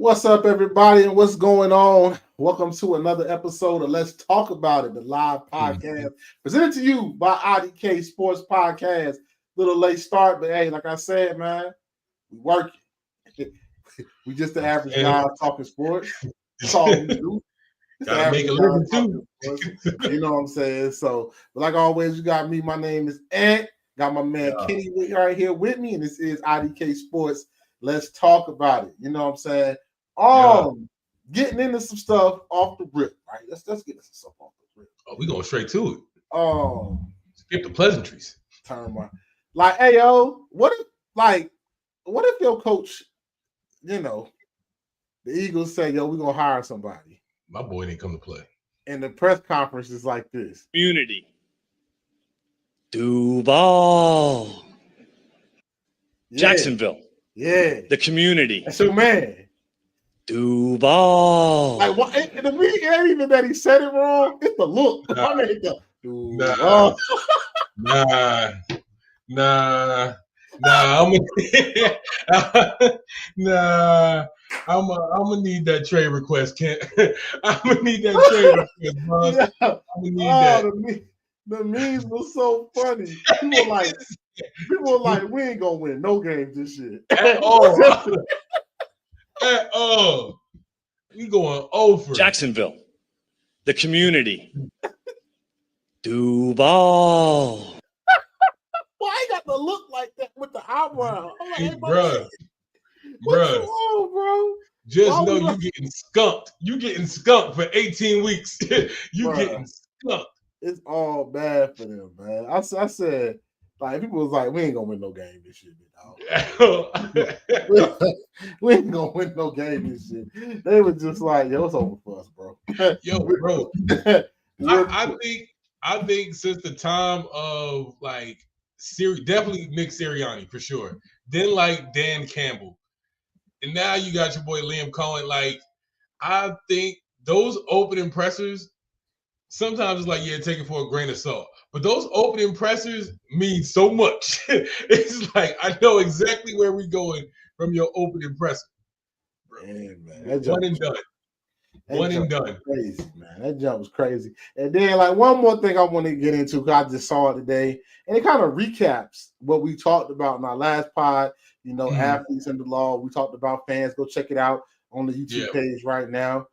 What's up, everybody, and what's going on? Welcome to another episode of Let's Talk About It, the live podcast presented to you by IDK Sports Podcast. Little late start, but hey, like I said, man, we working. We just the average guy talking sports. That's all we do. Gotta make a living too. You know what I'm saying? So, but like always, you got me. My name is Ant. Got my man Kenny right here with me, and this is IDK Sports. Let's talk about it. You know what I'm saying? Getting into some stuff off the rip, right? Let's get into some stuff off the rip. Oh, we going straight to it. Skip the pleasantries. Turn my like, hey yo, what if your coach, the Eagles say, yo, we're gonna hire somebody. My boy didn't come to play. And the press conference is like this. Community. Duval. Yeah. Jacksonville. Yeah. The community. That's your man. Duval. Like what? And the meaning ain't even that he said it wrong. It's the look. Nah. Duval. Nah. I'm gonna need that trade request, Kent. I'm gonna need that trade request, bro. Yeah. I'm gonna need that. The memes were so funny. People were like, we ain't gonna win no games this year. At all. At all. We going over. Jacksonville. The community. Duval. Why I got the look like that with the eyebrow? I'm like, hey, bruh. What's wrong, bro? Just know you getting skunked. You getting skunked for 18 weeks. Getting skunked. It's all bad for them, man. I said, like, people was like, we ain't gonna win no game this year, dog. We ain't gonna win no game this year. They were just like, yo, it's over for us, bro. Yo, bro. I think since the time of like definitely Nick Sirianni for sure. Then like Dan Campbell. And now you got your boy Liam Cohen. Like, I think those opening pressers, sometimes it's like, yeah, take it for a grain of salt. But those opening pressers mean so much. It's like, I know exactly where we're going from your opening presser. Man, one and done. One and done. Crazy, man. That jump was crazy. And then, like, one more thing I want to get into, because I just saw it today, and it kind of recaps what we talked about in our last pod, athletes and the law. We talked about fans. Go check it out on the YouTube page right now.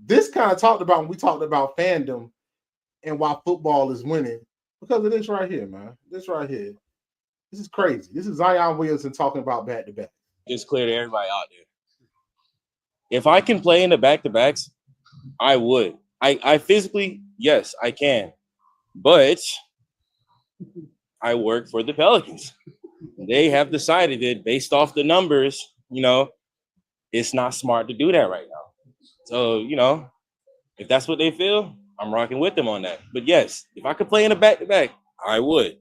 This kind of talked about when we talked about fandom and why football is winning, because of this right here, man. This right here. This is crazy. This is Zion Williamson talking about back-to-back. It's clear to everybody out there. If I can play in the back-to-backs, I would. I physically, yes, I can. But I work for the Pelicans. They have decided that based off the numbers, it's not smart to do that right now. So, if that's what they feel, I'm rocking with them on that. But yes, if I could play in a back-to-back, I would.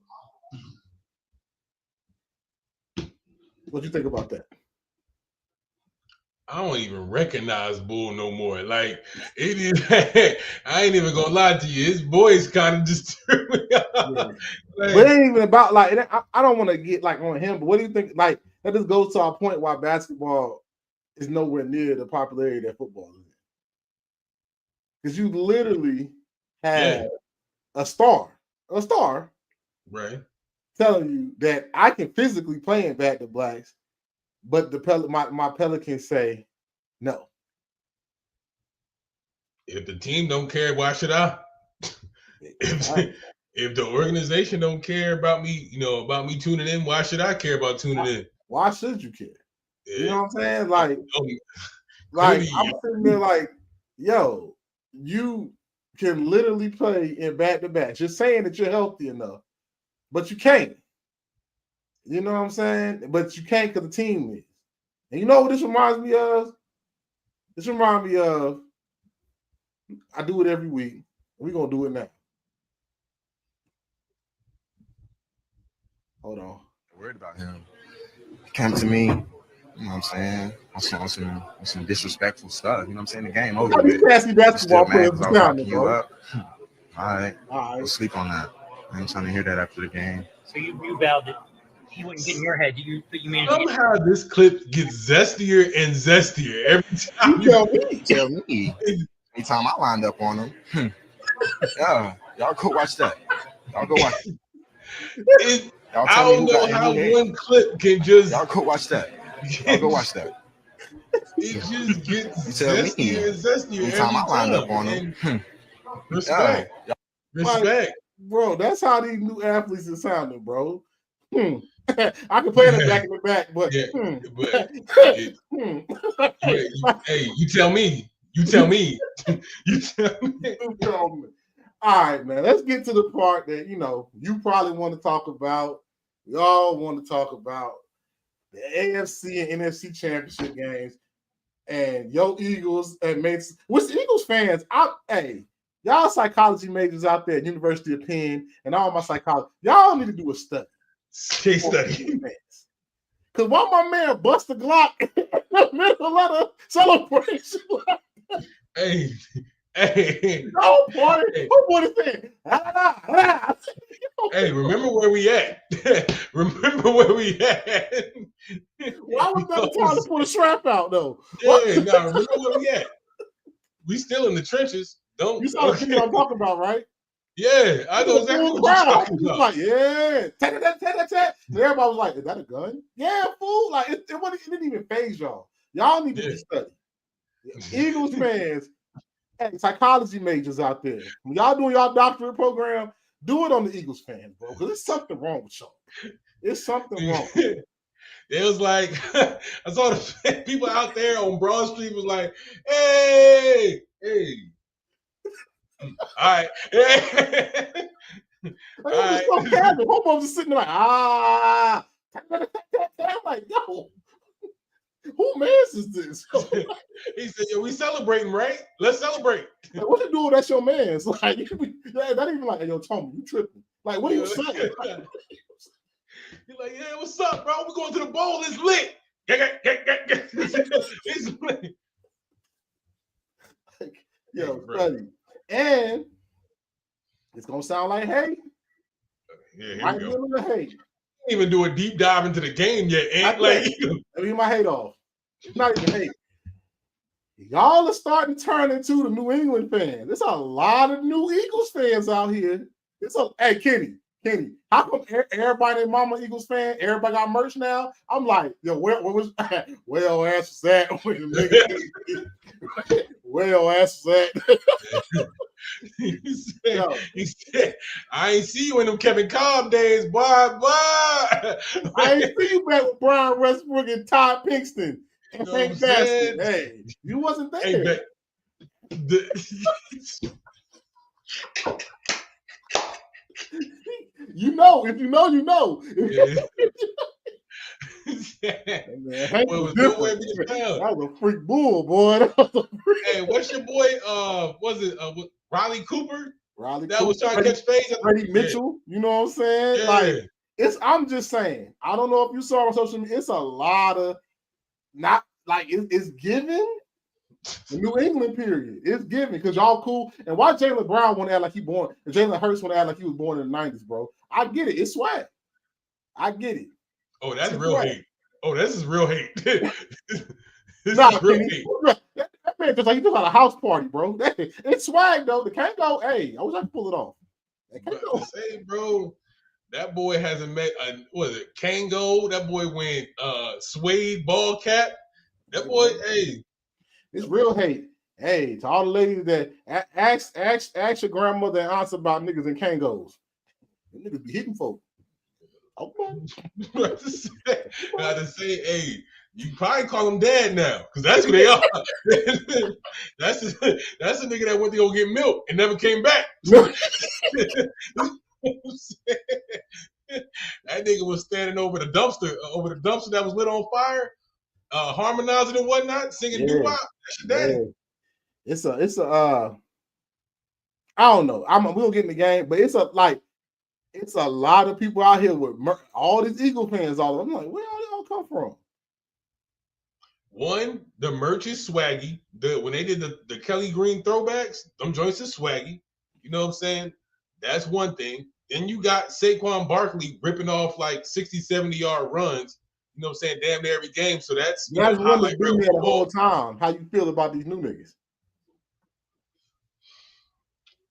What do you think about that? I don't even recognize Bull no more. Like, it is, I ain't even gonna lie to you. His voice kind of just threw me off. Yeah. Like, but it ain't even about, like, I don't want to get, like, on him, but what do you think? Like, that just goes to our point why basketball is nowhere near the popularity that football is. Because you literally had a star, right, telling you that I can physically play in back-to-backs, but my Pelicans say no. If the team don't care, why should I? If the organization don't care about me, about me tuning in, why should I care about tuning in? Why should you care? Yeah. You know what I'm saying? Like I'm sitting there like, yo, you can literally play in back-to-backs. You're saying that you're healthy enough, but you can't. You know what I'm saying? But you can't because the team is. And you know what this reminds me of? This reminds me of, I do it every week. We're going to do it now. Hold on. Worried about him. He came to me, you know what I'm saying, on some disrespectful stuff. You know what I'm saying? The game over. You pass me basketball players down, you up. All right. We'll sleep on that. I ain't trying to hear that after the game. So you vowed it. he wouldn't get in your head. You mean Somehow this clip gets zestier and zestier every time. Tell me. Anytime I lined up on him. Yeah, y'all go watch that. Y'all go watch it. Y'all I don't know how one clip can just. Y'all go watch that. Y'all go watch that. It just gets zestier and zestier Anytime I lined every up on him. Respect. Yeah. Respect. Bro, that's how these new athletes are sounding, bro. I can play it back in the back, but hey, you tell me. You tell me. You tell me. All right, man. Let's get to the part that you probably want to talk about. We all want to talk about the AFC and NFC championship games and your Eagles and mates. What's Eagles fans? Hey, y'all psychology majors out there at University of Penn and all my psychology, y'all need to do a study. Case study. Because while my man bust the Glock in the middle of the celebration, hey, no party, who would have said? Hey, remember where we at? Remember where we at? Why was that time to put a strap out though? Yeah, no, remember where we at? We still in the trenches. Don't you saw the video I'm talking about, right? Yeah, I know exactly what you're talking about. Like, yeah, and everybody was like, "Is that a gun?" Yeah, fool. Like it didn't even phase y'all. Y'all need to be studied. Eagles fans, hey, psychology majors out there. When y'all doing y'all doctorate program, do it on the Eagles fans, bro, because there's something wrong with y'all. There's something wrong. It was like I saw the people out there on Broad Street was like, "Hey." All right. All right. So casual. Homo's just sitting there like, I'm like, yo, who man's is this? He said, "Yo, we celebrating, right? Let's celebrate." Like, what you doing? That's your man's. Like, that ain't even like, hey, yo, Tommy, you tripping? Like, what are you saying? You're like, "Yeah, what's up, bro? We're going to the bowl. It's lit." It's lit. Yo, study. And it's gonna sound like hey. Yeah, here we go. Hey. Even do a deep dive into the game yet. Ain't like let me get my hate off. It's not even hate. Y'all are starting to turn into the New England fans. There's a lot of new Eagles fans out here. Hey, Kenny, how come everybody and mama Eagles fan? Everybody got merch now. I'm like, yo, where was well ass was that? Well ass was that? He said, I ain't see you in them Kevin Cobb days, boy. I ain't see you back with Brian Westbrook and Todd Pinkston and Hank Baskin. Hey, you wasn't there. Hey, you know, if you know, you know. Hank was different. That was a freak bull, boy. Hey, what's your boy? Was it Riley Cooper? That was trying to catch phase. Freddie Mitchell. You know what I'm saying? Yeah. Like I'm just saying. I don't know if you saw on social media. It's a lot of not like it's given. The New England period. It's given because y'all cool. And why Jaylen Brown want to act like he born? And Jalen Hurts want to act like he was born in the 90s, bro. I get it. It's swag. I get it. Oh, that's real hate. Oh, this is real hate. This is real hate. That man just like he just had a house party, bro. It's swag though. The Kango, hey, I wish I could pull it off. Say, bro, that boy hasn't met Kango. That boy went suede ball cap. That boy, hey. It's real hate. Hey, to all the ladies that ask your grandmother and aunts about niggas and Kangos. Them niggas be hitting folk. Okay. I to say, hey, you probably call them dad now, because that's who they are. That's the nigga that went to go get milk and never came back. That nigga was standing over the dumpster that was lit on fire, harmonizing and whatnot, singing doo-wop. That's your daddy. Yeah. It's a I don't know. We don't get in the game, but it's a lot of people out here with all these Eagle fans. I'm like, where all come from? One, the merch is swaggy. When they did the Kelly Green throwbacks, them joints is swaggy. You know what I'm saying? That's one thing. Then you got Saquon Barkley ripping off like 60, 70-yard runs, you know what I'm saying, damn near every game. So that's, You guys want to highlight be reel there the whole football. time. How you feel about these new niggas?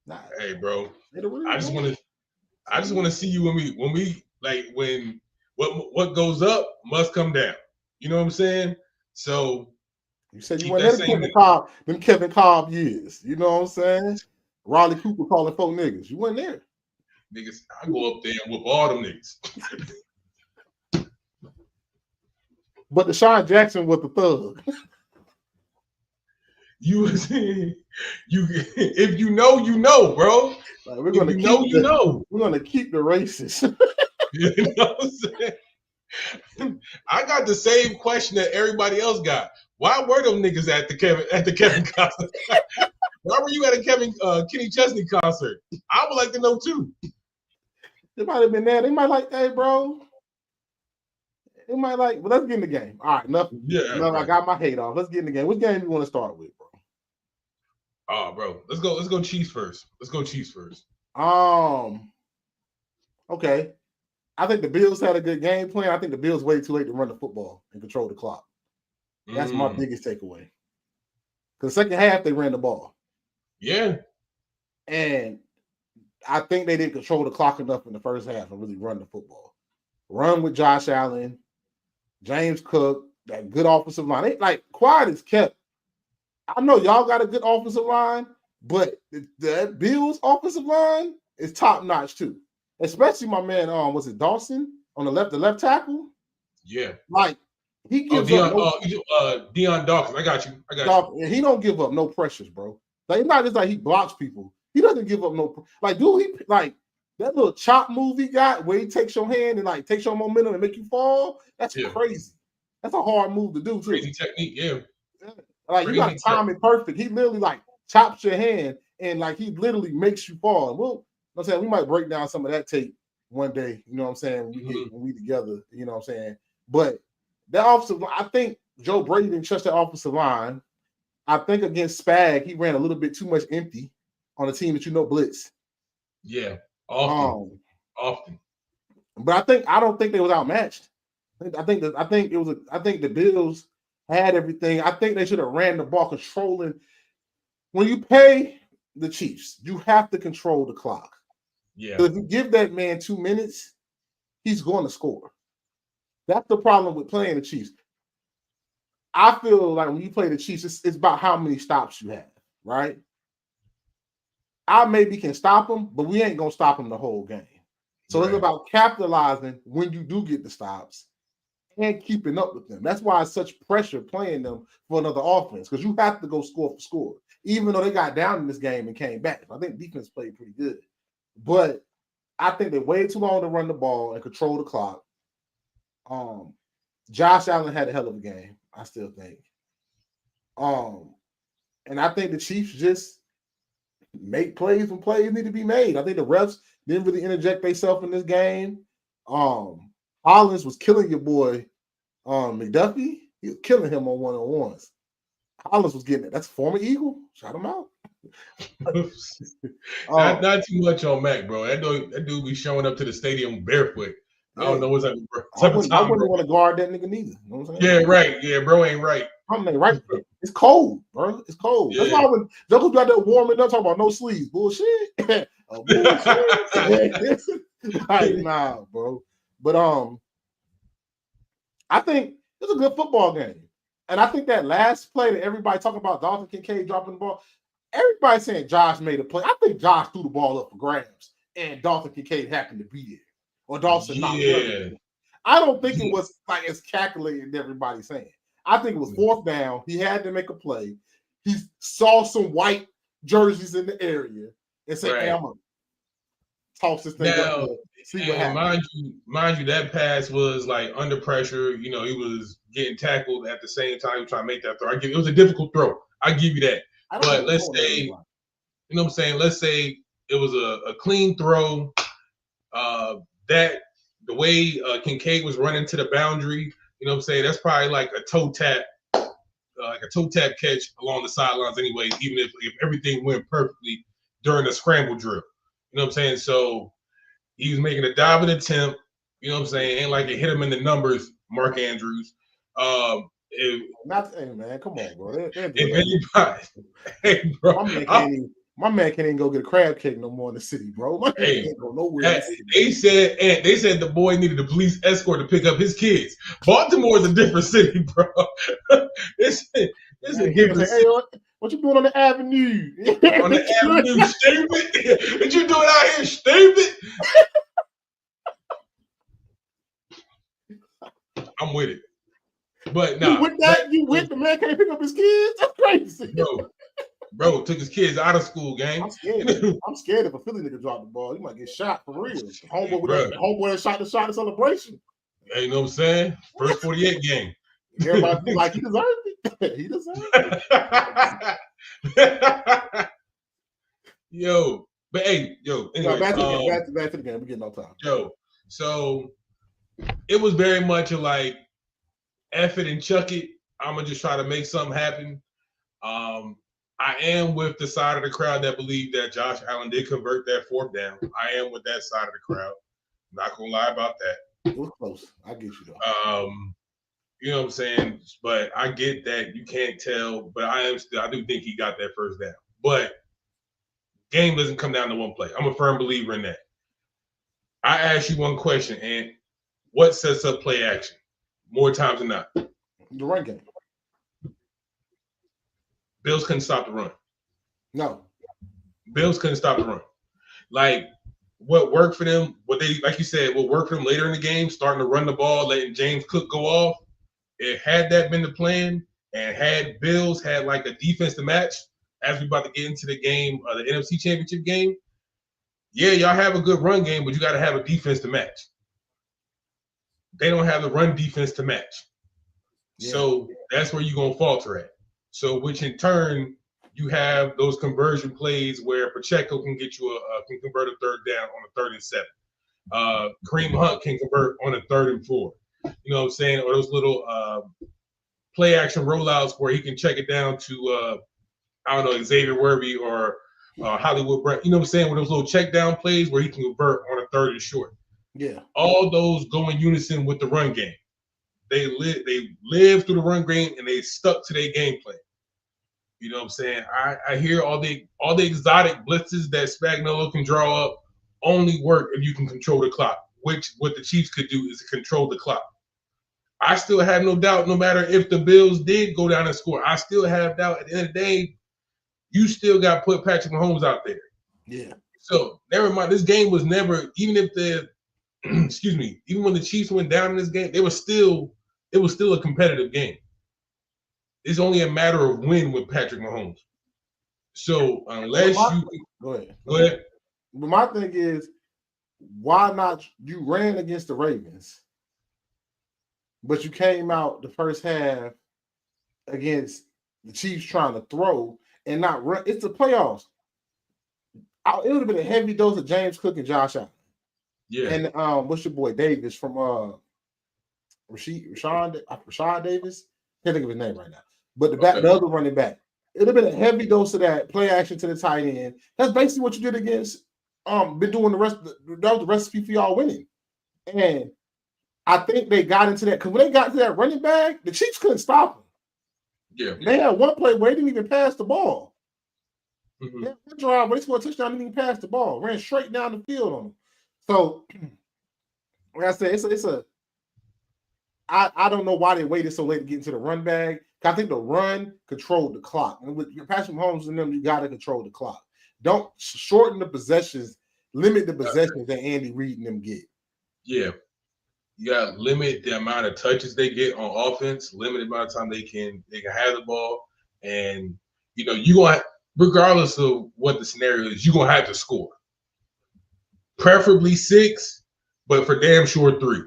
Nah, Hey, bro, they don't really I just know. want to see you when we like when what goes up must come down. You know what I'm saying? So You said you keep went that there same them Kevin Cobb years. You know what I'm saying? Raleigh Cooper calling folk niggas. You went there. niggas. I go up there and whoop all them niggas. But Deshaun Jackson was the thug. You if you know, bro. Like, we're If gonna you know, you know. We're gonna keep the racists. You know what I'm saying? I got the same question that everybody else got. Why were them niggas at the Kevin concert? Why were you at a Kenny Chesney concert? I would like to know too. They might have been there. They might like, hey, bro. They might like, but let's get in the game. All right, enough. Yeah, enough. I got my hate off. Let's get in the game. What game you want to start with, bro? Oh, bro. Let's go Chiefs first. Okay. I think the Bills had a good game plan. I think the Bills waited too late to run the football and control the clock. That's my biggest takeaway. Because the second half, they ran the ball. Yeah. And I think they didn't control the clock enough in the first half and really run the football. Run with Josh Allen, James Cook, that good offensive line. They, like, quiet is kept. I know y'all got a good offensive line, but the Bills offensive line is top notch too. Especially my man, was it Dawson on the left tackle? Yeah. Like, he gives Deion Dawkins. I got you. He don't give up no pressures, bro. Like, it's not just like he blocks people. He doesn't give up no like, dude. He like that little chop move he got where he takes your hand and like takes your momentum and make you fall. That's crazy. That's a hard move to do too. Crazy technique, yeah. Like, you got to time it perfect. He literally like chops your hand and like he literally makes you fall. And I'm saying we might break down some of that tape one day. You know what I'm saying? When we together. You know what I'm saying? But that offensive line, I think Joe Brady didn't trust that offensive line. I think against Spag, he ran a little bit too much empty on a team that blitz. Yeah, often. But I don't think they was outmatched. I think the Bills had everything. I think they should have ran the ball controlling. When you pay the Chiefs, you have to control the clock. Yeah. If you give that man 2 minutes, he's going to score. That's the problem with playing the Chiefs. I feel like when you play the Chiefs, it's about how many stops you have, right? I maybe can stop them, but we ain't going to stop them the whole game. So It's about capitalizing when you do get the stops and keeping up with them. That's why it's such pressure playing them for another offense, because you have to go score for score, even though they got down in this game and came back. I think defense played pretty good. But I think they waited too long to run the ball and control the clock. Josh Allen had a hell of a game, I still think. And I think the Chiefs just make plays when plays need to be made. I think the refs didn't really interject themselves in this game. Hollins was killing your boy McDuffie. He was killing him on one-on-ones. Hollins was getting it. That's a former Eagle. Shout him out. Not too much on Mac, bro. That dude be showing up to the stadium barefoot. I don't know what's up. I wouldn't want to guard that nigga neither. You know what I'm Yeah, saying? right. Yeah, bro ain't right. Something ain't right. It's cold, bro. It's cold. Yeah. That's why when Jokers got that warming up, talking about no sleeves. Bullshit. Bullshit. Like, nah, bro. But I think it's a good football game. And I think that last play that everybody talking about, Dalton Kincaid dropping the ball, everybody saying Josh made a play. I think Josh threw the ball up for grabs and Dalton Kincaid happened to be there. Or Dawson knocked it. I don't think it was like as calculated as everybody's saying. I think it was fourth down. He had to make a play. He saw some white jerseys in the area and said, hey, I'm going to toss this thing up there, see what happens. Mind you, that pass was like under pressure. You know, he was getting tackled at the same time. He was trying to make that throw. It was a difficult throw. I give you that. But let's say, you know what I'm saying? Let's say it was a clean throw. That the way Kincaid was running to the boundary, you know what I'm saying? That's probably like a toe tap catch along the sidelines anyway, even if everything went perfectly during the scramble drill. You know what I'm saying? So, He was making a diving attempt. You know what I'm saying? Ain't like it hit him in the numbers, Mark Andrews. Hey, man, come on, bro. If anybody, hey, bro, my man can't even go get a crab cake no more in the city, bro. My man can't go nowhere. They said the boy needed a police escort to pick up his kids. Baltimore is a different city, bro. It's a different city. Hey, what you doing on the avenue? On the avenue, stupid. What you doing out here, stupid? I'm with it. But nah, you with the man can't pick up his kids? That's crazy. Bro took his kids out of school, gang. I'm scared if a Philly nigga drop the ball. He might get shot for real. Homeboy shot the shot in celebration. Hey, you know what I'm saying? First 48 game. Everybody be like, he deserved it. He deserved it. Yo, but hey, anyway, back to the game. We're getting no time. Yo, so it was very much like F it and chuck it. I'm gonna just try to make something happen. I am with the side of the crowd that believed that Josh Allen did convert that fourth down. I am with that side of the crowd. I'm not gonna lie about that. It was close. I get you though. You know what I'm saying? But I get that you can't tell, but I do think he got that first down. But game doesn't come down to one play. I'm a firm believer in that. I asked you one question, and what sets up play action more times than not? The run game. Bills couldn't stop the run. No. Bills couldn't stop the run. Like, what worked for them, like you said, what worked for them later in the game, starting to run the ball, letting James Cook go off, had that been the plan, and had Bills had like a defense to match, as we about to get into the game, the NFC Championship game, yeah, y'all have a good run game, but you got to have a defense to match. They don't have the run defense to match. Yeah. So that's where you're going to falter at. So, which in turn, you have those conversion plays where Pacheco can get you can convert a third down on a 3rd and 7. Kareem Hunt can convert on a 3rd and 4. You know what I'm saying? Or those little play action rollouts where he can check it down to I don't know, Xavier Worthy or Hollywood Brown. You know what I'm saying? With those little check down plays where he can convert on a 3rd and short. Yeah. All those go in unison with the run game. They live through the run game and they stuck to their game plan. You know what I'm saying? I hear all the exotic blitzes that Spagnuolo can draw up only work if you can control the clock, which what the Chiefs could do is to control the clock. I still have no doubt, no matter if the Bills did go down and score, I still have doubt at the end of the day, you still got to put Patrick Mahomes out there. Yeah. So never mind. This game was never, even if even when the Chiefs went down in this game, it was still a competitive game. It's only a matter of when with Patrick Mahomes. So unless go ahead. But my thing is, why not? You ran against the Ravens, but you came out the first half against the Chiefs trying to throw and not run. It's the playoffs. It would have been a heavy dose of James Cook and Josh Allen. Yeah. And what's your boy Davis from Rashad Davis? Can't think of his name right now. But the other running back. It would have been a heavy dose of that play action to the tight end. That's basically what you did against been doing that was the recipe for y'all winning. And I think they got into that because when they got to that running back, the Chiefs couldn't stop them. Yeah. They had one play where they didn't even pass the ball. Mm-hmm. Yeah, one drive where they scored a touchdown, didn't even pass the ball. Ran straight down the field on them. So, like I said, I don't know why they waited so late to get into the run bag. I think the run controlled the clock. And with your Patrick Mahomes and them, you got to control the clock. Don't shorten the possessions, limit the possessions that Andy Reid and them get. Yeah. You got to limit the amount of touches they get on offense, limit the amount of time they can have the ball. And, you're going to, regardless of what the scenario is, you're going to have to score. Preferably 6, but for damn sure 3.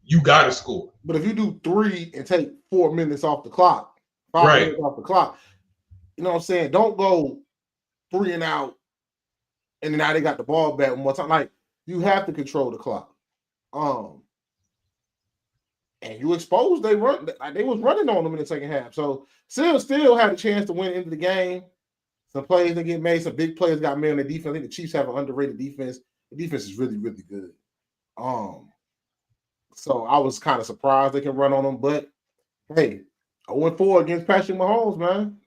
You got to score. But if you do 3 and take 4 minutes off the clock, 5 minutes off the clock, you know what I'm saying? Don't go 3 and out, and then now they got the ball back one more time. Like, you have to control the clock. And you exposed they was running on them in the second half. So still had a chance to win into the game. Some plays that get made, some big plays got made on the defense. I think the Chiefs have an underrated defense. The defense is really, really good. So I was kind of surprised they can run on them, but hey, 0-4 against Patrick Mahomes, man.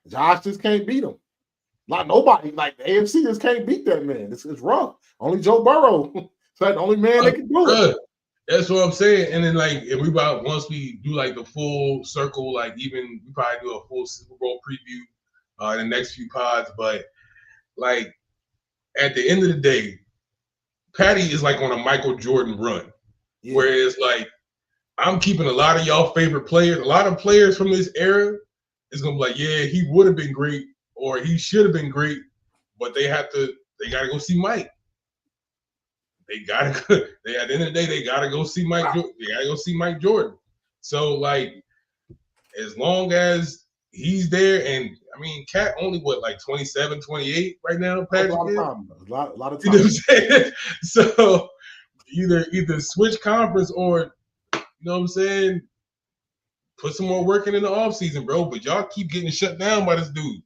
Josh just can't beat him. Like nobody, like the AFC just can't beat that man. It's rough. Only Joe Burrow. It's like the only man that can do it. That's what I'm saying. And then like if once we do like the full circle, like even we probably do a full Super Bowl preview in the next few pods. But like at the end of the day, Patty is like on a Michael Jordan run. Yeah. Whereas like I'm keeping a lot of y'all favorite players, a lot of players from this era is gonna be like, yeah, he would have been great or he should have been great, but they gotta go see Mike. At the end of the day, they gotta go see Mike. They gotta go see Mike Jordan. So like, as long as he's there, and I mean, Cat only like 27, 28 right now. Patrick, a lot of time. You know what I'm saying? So either switch conference or you know what I'm saying, put some more work in the offseason, bro. But y'all keep getting shut down by this dude,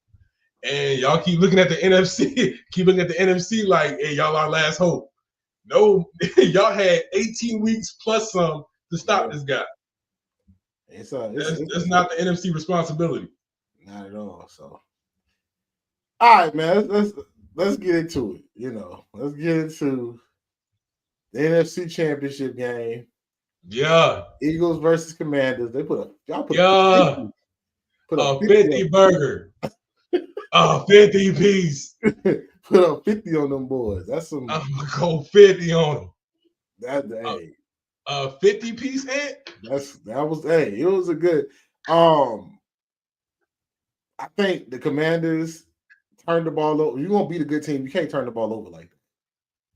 and y'all keep looking at the NFC, like, hey, y'all our last hope. No, y'all had 18 weeks plus some to stop this guy. That's not the NFC responsibility. Not at all. So, all right, man. Let's get into it. You know, let's get into the NFC Championship game. Yeah, Eagles versus Commanders. They put a 50 burger, a 50 piece. Put up 50 on them boys. That's some. I'm gonna go 50 on them. Hey, 50 piece head. It was a good. I think the Commanders turned the ball over. You're gonna beat a good team. You can't turn the ball over like that.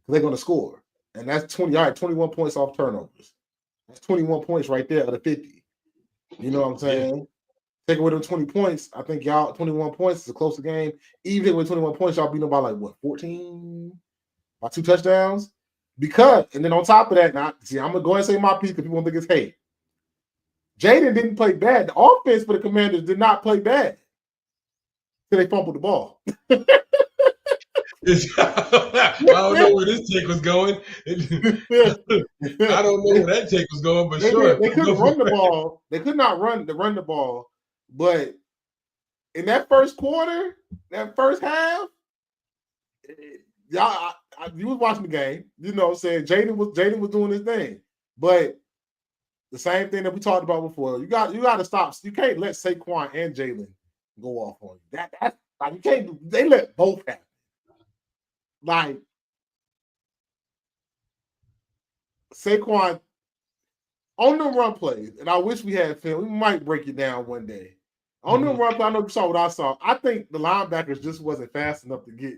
They're gonna score, and that's 20. All right, 21 points off turnovers. That's 21 points right there out of 50. You know what I'm saying? Yeah. Take away them 20 points. I think y'all 21 points is a closer game. Even with 21 points, y'all beat them by like what 14? By 2 touchdowns. And then on top of that, I'm gonna go ahead and say my piece because people don't think it's hate. Jaden didn't play bad. The offense for the Commanders did not play bad. Till they fumbled the ball. I don't know where this take was going. I don't know where that take was going, but sure. They couldn't run the ball. They could not run the ball. But in that first quarter, that first half, y'all, you was watching the game. You know what I'm saying? Jaden was doing his thing. But the same thing that we talked about before, you got to stop. You can't let Saquon and Jalen go off on you. That's like you can't do. They let both happen. Like Saquon on the run plays, and I wish we had film. We might break it down one day. On the run play, I know you saw what I saw. I think the linebackers just wasn't fast enough to beat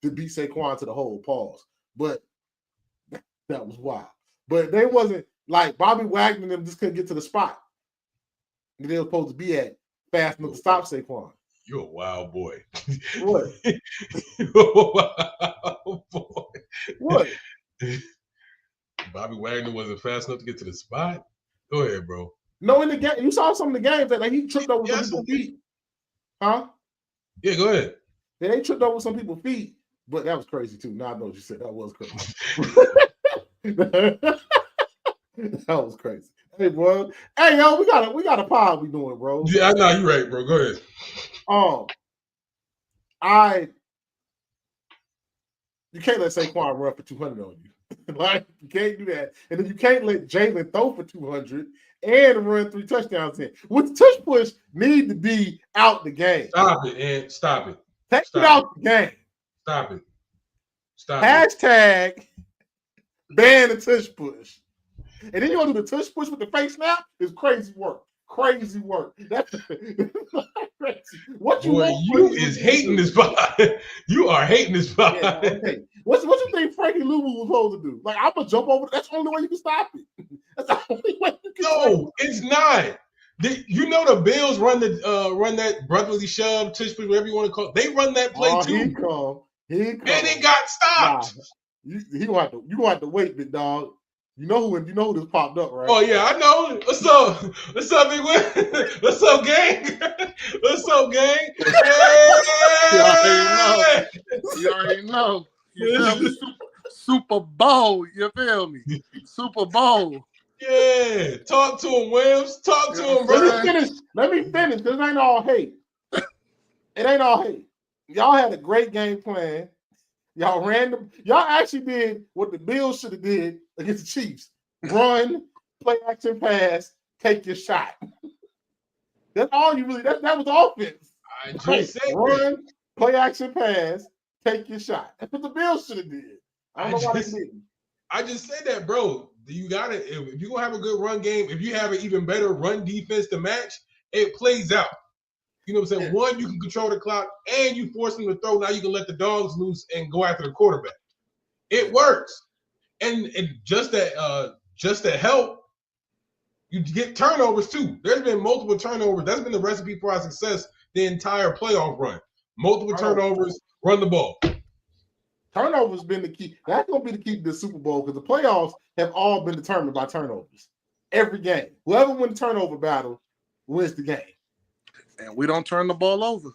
Saquon to the hole. Pause. But that was wild. But they wasn't like Bobby Wagner and them just couldn't get to the spot that they were supposed to be at fast enough to stop Saquon. You're a wild boy. What? You're a wild boy. What? Bobby Wagner wasn't fast enough to get to the spot? Go ahead, bro. No, in the game, you saw some of the games that like he tripped over some people's feet. Huh? Yeah, go ahead. Yeah, they tripped over some people's feet, but that was crazy too. Now I know what you said. That was crazy. That was crazy. Hey, bro. Hey, yo, we got a pod we doing, bro. Yeah, I know you're right, bro. Go ahead. You can't let Saquon run for 200 on you. Like, you can't do that. And then you can't let Jalen throw for 200 and run 3 touchdowns in. With the tush push need to be out the game. Stop it, Ed. Stop it. Take it out the game. Stop it. Stop Hashtag it. Ban the tush push. And then you want to do the tush push with the fake snap? It's crazy work. Crazy work. That's crazy. What you Boy, want? You is hating this spot. You are hating this spot. Yeah, okay. What you think Frankie Louvu was supposed to do? Like, I'm gonna jump over. That's the only way you can stop it. That's the only way you can. No, it's not. You know the Bills run that brotherly shove, tush push, whatever you want to call it. They run that play too. He come. And it got stopped. Nah, you gonna have to wait, big dog. You know who this popped up, right? Oh yeah, I know. What's up? What's up, big win? What's up, gang? What's up, gang? Hey! You already know. You feel me? Super Bowl. You feel me? Super Bowl. Yeah, talk to him, Williams. Talk to him, bro. Let me finish. This ain't all hate. It ain't all hate. Y'all had a great game plan. Y'all actually did what the Bills should have did against the Chiefs. Run, play action pass, take your shot. That's all you really. That was offense. I just said run, play action pass, take your shot. That's what the Bills should have did. I don't know why they didn't. I just said that, bro. You got it. If you're gonna have a good run game, if you have an even better run defense to match, it plays out. You know what I'm saying? Yeah. One, you can control the clock, and you force them to throw. Now you can let the dogs loose and go after the quarterback. It works. And just to help, you get turnovers too. There's been multiple turnovers. That's been the recipe for our success the entire playoff run. Multiple turnovers, run the ball. Turnovers been the key. That's going to be the key to the Super Bowl because the playoffs have all been determined by turnovers. Every game. Whoever wins the turnover battle wins the game. And we don't turn the ball over.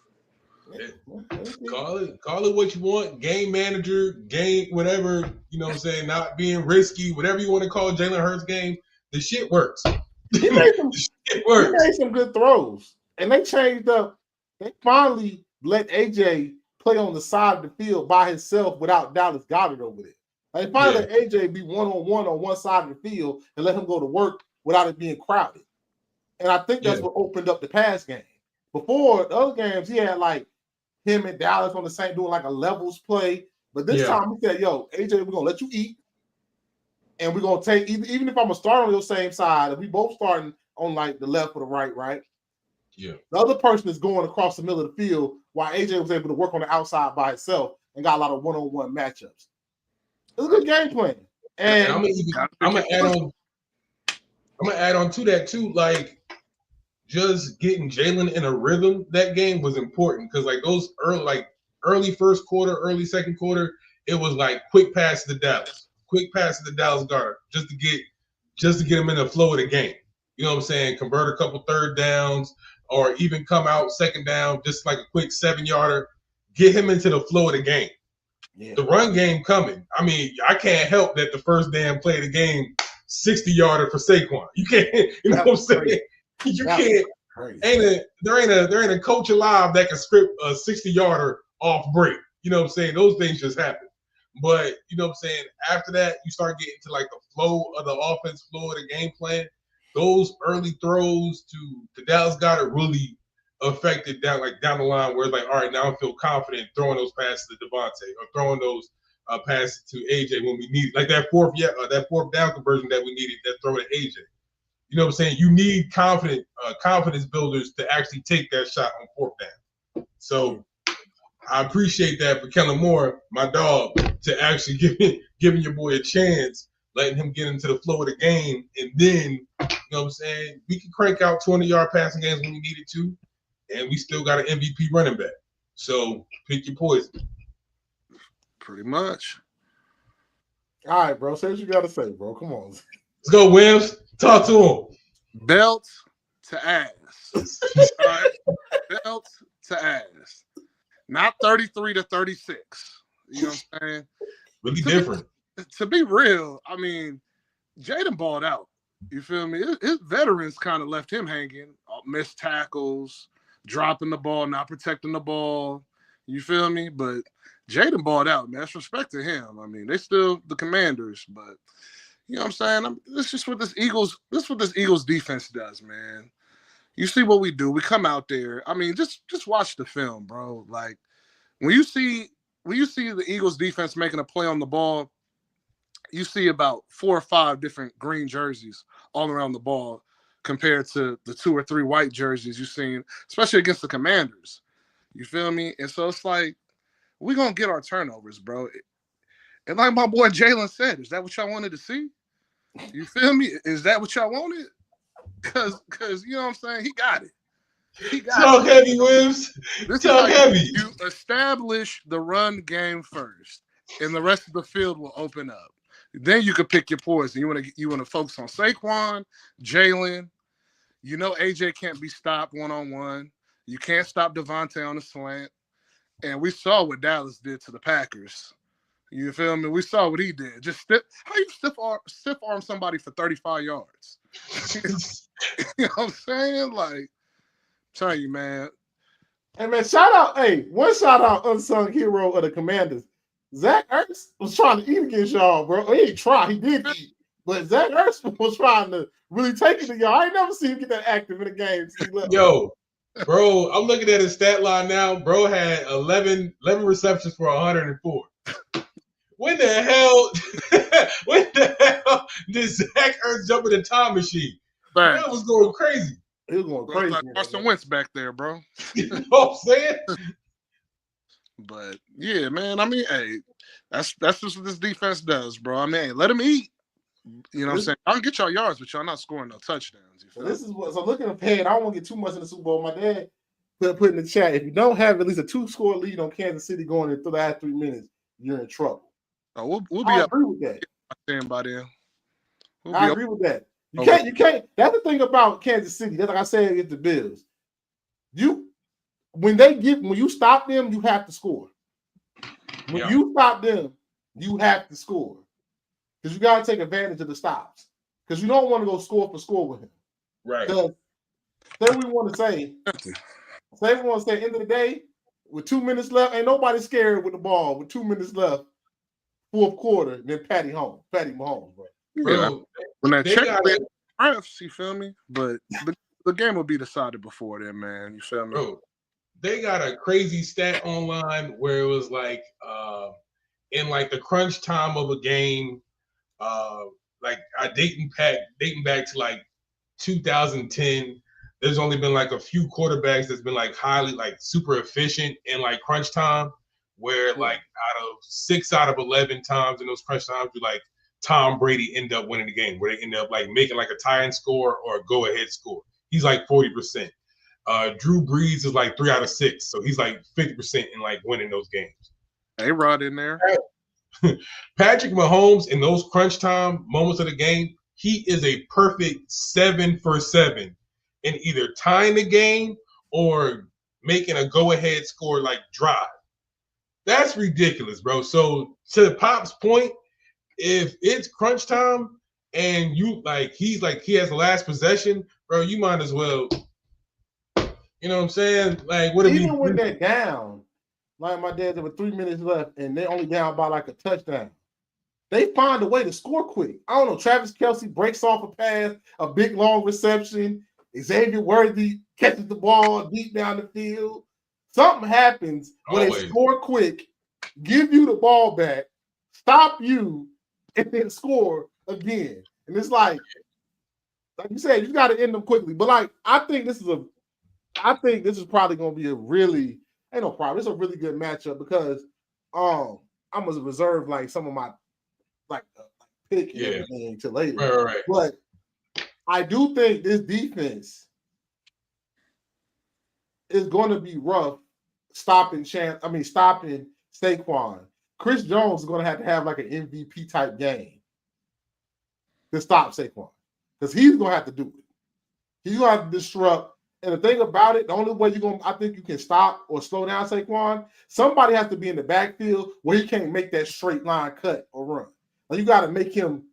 Call it what you want. Game manager, game whatever, you know what I'm saying, not being risky, whatever you want to call Jalen Hurts' game, the shit works. He made some good throws. And they changed up. They finally let AJ play on the side of the field by himself without Dallas Goedert over there. They finally let AJ be one-on-one on one side of the field and let him go to work without it being crowded. And I think that's what opened up the pass game. Before the other games, he had like him and Dallas on the same doing like a levels play. But this time he said, yo, AJ, we're going to let you eat. And we're going to take, even if I'm going to start on your same side, if we both starting on like the left or the right? Yeah. The other person is going across the middle of the field while AJ was able to work on the outside by himself and got a lot of one-on-one matchups. It was a good game plan. And I'm gonna add on to that too. Like, just getting Jalen in a rhythm that game was important because like those early first quarter, early second quarter, it was like quick pass to Dallas Goedert just to get him in the flow of the game. You know what I'm saying? Convert a couple third downs or even come out second down, just like a quick 7-yarder. Get him into the flow of the game. Yeah. The run game coming. I mean, I can't help that the first damn play of the game, 60-yarder for Saquon. You can't. You know what I'm saying? Crazy. You can't. There ain't a coach alive that can script a 60-yarder off break. You know what I'm saying? Those things just happen. But you know what I'm saying? After that, you start getting to like the flow of the offense, flow of the game plan. Those early throws to Dallas Goedert really affected down the line where it's like, all right, now I feel confident throwing those passes to Devontae or throwing those passes to AJ when we need like that fourth down conversion that we needed, that throw to AJ. You know what I'm saying? You need confidence builders to actually take that shot on fourth down. So I appreciate that for Kellen Moore, my dog, to actually giving your boy a chance, letting him get into the flow of the game. And then, you know what I'm saying, we can crank out 200-yard passing games when we needed to, and we still got an MVP running back. So pick your poison. Pretty much. All right, bro. Say what you got to say, bro. Come on. Let's go, Williams. Talk to him. Belt to ass. All right? Belt to ass. Not 33 to 36. You know what I'm saying? Really different. To be real, I mean, Jaden balled out. You feel me? His veterans kind of left him hanging. Missed tackles, dropping the ball, not protecting the ball. You feel me? But Jaden balled out, man. That's respect to him. I mean, they still the Commanders, but you know what I'm saying? This is what this Eagles defense does, man. You see what we do. We come out there. I mean, just watch the film, bro. Like when you see the Eagles defense making a play on the ball, you see about 4 or 5 different green jerseys all around the ball compared to the 2 or 3 white jerseys you've seen, especially against the Commanders. You feel me? And so it's like, we're going to get our turnovers, bro. And like my boy Jalen said, is that what y'all wanted to see? You feel me? Is that what y'all wanted? Because you know what I'm saying? He got it. Talk heavy, Williams. Talk heavy. You establish the run game first, and the rest of the field will open up. Then you can pick your poison. You want to focus on Saquon, Jalen. You know AJ can't be stopped one-on-one. You can't stop Devontae on the slant. And we saw what Dallas did to the Packers. You feel me? We saw what he did. Just how you stiff arm somebody for 35 yards. You know what I'm saying? Like, tell you, man. Hey man, shout out! Hey, one shout out, unsung hero of the Commanders. Zach Ertz was trying to eat against y'all, bro. He ain't try. He did eat, but Zach Ertz was trying to really take it to y'all. I ain't never seen him get that active in a game. Yo, bro, I'm looking at his stat line now. Bro had 11 receptions for 104. When the hell did Zach Ertz jump in the time machine? Thanks. That was going crazy. It was going crazy. Like Carson Wentz back there, bro. You know what I'm saying? But yeah, man. I mean, hey, that's just what this defense does, bro. I mean, hey, let him eat. You know what I'm saying? I'll get y'all yards, but y'all not scoring no touchdowns. So this is what. So looking ahead, I don't want to get too much in the Super Bowl. My dad put in the chat, if you don't have at least a 2-score lead on Kansas City going into the last 3 minutes, you're in trouble. Oh, we'll be I up agree with that. by then. I agree with that. You can't. That's the thing about Kansas City. That's like I said against the Bills. When you stop them, you have to score. When you stop them, you have to score. Because you got to take advantage of the stops. Because you don't want to go score for score with him. Right. Say we want to say, at the end of the day, with 2 minutes left, ain't nobody scared with the ball. With 2 minutes left, fourth quarter, then Patty Mahomes, bro. Yeah. When that check refs, you feel me? But the game will be decided before then, man. You feel me? Bro, they got a crazy stat online where it was like in like the crunch time of a game, like dating back to like 2010. There's only been like a few quarterbacks that's been like highly like super efficient in like crunch time, where like out of 6 out of 11 times in those crunch times, you like Tom Brady end up winning the game, where they end up like making like a tie-in score or a go-ahead score. He's like 40%. Drew Brees is like 3 out of 6, so he's like 50% in like winning those games. A-Rod in there. Patrick Mahomes in those crunch time moments of the game, he is a perfect 7 for 7 in either tying the game or making a go-ahead score like drive. That's ridiculous, bro. So to Pop's point, if it's crunch time and he has the last possession, bro, you might as well, you know what I'm saying? Like, what even when they're down, like my dad, there were 3 minutes left and they're only down by like a touchdown. They find a way to score quick. I don't know. Travis Kelce breaks off a pass, a big long reception. Xavier Worthy catches the ball deep down the field. Something happens when they score quick, give you the ball back, stop you, and then score again. And it's like you said, you got to end them quickly. But like, I think this is probably going to be ain't no problem. It's a really good matchup because I'm gonna reserve like some of my pick and everything until later. Right. But I do think this defense is going to be rough stopping Saquon. Chris Jones is going to have like an MVP type game to stop Saquon because he's going to have to do it. He's going to have to disrupt. And the thing about it, the only way I think you can stop or slow down Saquon, somebody has to be in the backfield where he can't make that straight line cut or run. Like you got to make him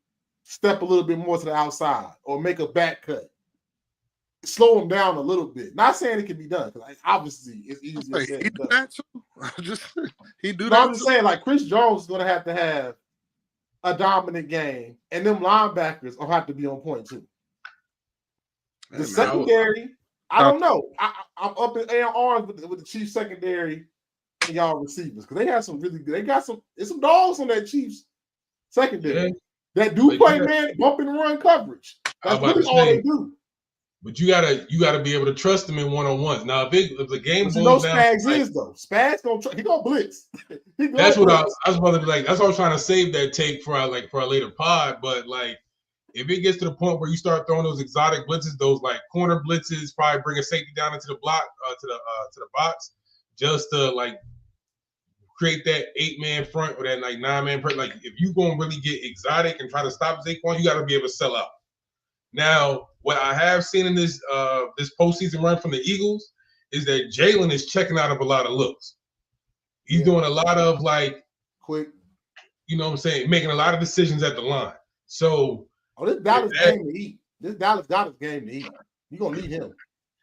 step a little bit more to the outside or make a back cut. Slow him down a little bit. Not saying it can be done because obviously it's easier said than done. That too. He do No, that. I'm just saying, like Chris Jones is going to have a dominant game, and them linebackers will have to be on point too. The secondary, I don't know. I'm up in arms with the Chiefs secondary and y'all receivers because they have some really good. There's some dogs on that Chiefs secondary that do play man bump and run coverage. That's really all they do. But you gotta be able to trust them in one-on-ones. Now, if the game goes down, Spags is though. Spags gonna blitz. That's what I was about to be like. That's what I was trying to save that take for our later pod. But like, if it gets to the point where you start throwing those exotic blitzes, those like corner blitzes, probably bring a safety down into the block, to the box, just to like create that 8-man front or that like 9-man front. Like, if you gonna really get exotic and try to stop Saquon, you got to be able to sell out. Now, what I have seen in this postseason run from the Eagles is that Jalen is checking out of a lot of looks. He's doing a lot of like quick you know what I'm saying, making a lot of decisions at the line. So this Dallas game to eat. This Dallas got his game to eat. You're gonna need him.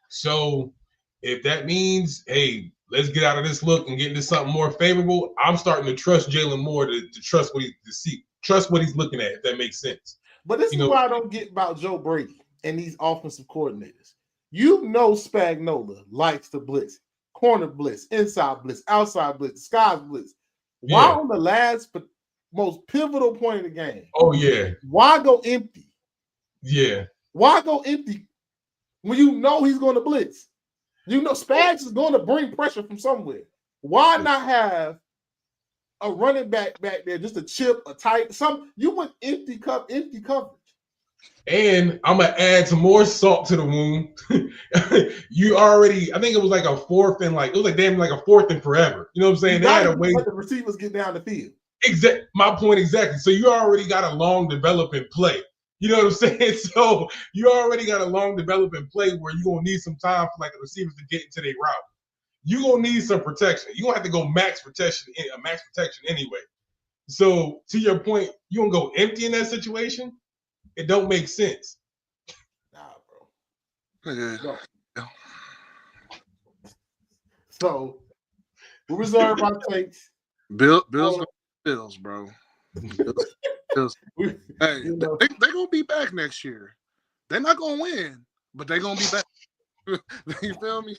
So if that means, hey, let's get out of this look and get into something more favorable, I'm starting to trust Jalen Moore to trust what trust what he's looking at, if that makes sense. But this is what I don't get about Joe Brady and these offensive coordinators. You know Spagnuolo likes to blitz, corner blitz, inside blitz, outside blitz, sky blitz. Why on the last most pivotal point of the game? Oh, yeah. Why go empty? Yeah. Why go empty when you know he's going to blitz? You know Spags is going to bring pressure from somewhere. Why not have a running back there, just a chip, a tight, you went empty coverage. And I'm gonna add some more salt to the wound. You already, I think it was like a fourth and forever. You know what I'm saying? They had a way let the receivers get down the field. My point exactly. So you already got a long developing play. You know what I'm saying? So you already got a long developing play where you're gonna need some time for like the receivers to get into their route. You're gonna need some protection. You're gonna have to go max protection anyway. So to your point, you gonna go empty in that situation? It don't make sense. Nah, bro. No. So we reserve our takes. Bills, bro. Bills. Hey, they gonna be back next year. They're not gonna win, but they're gonna be back. You feel me?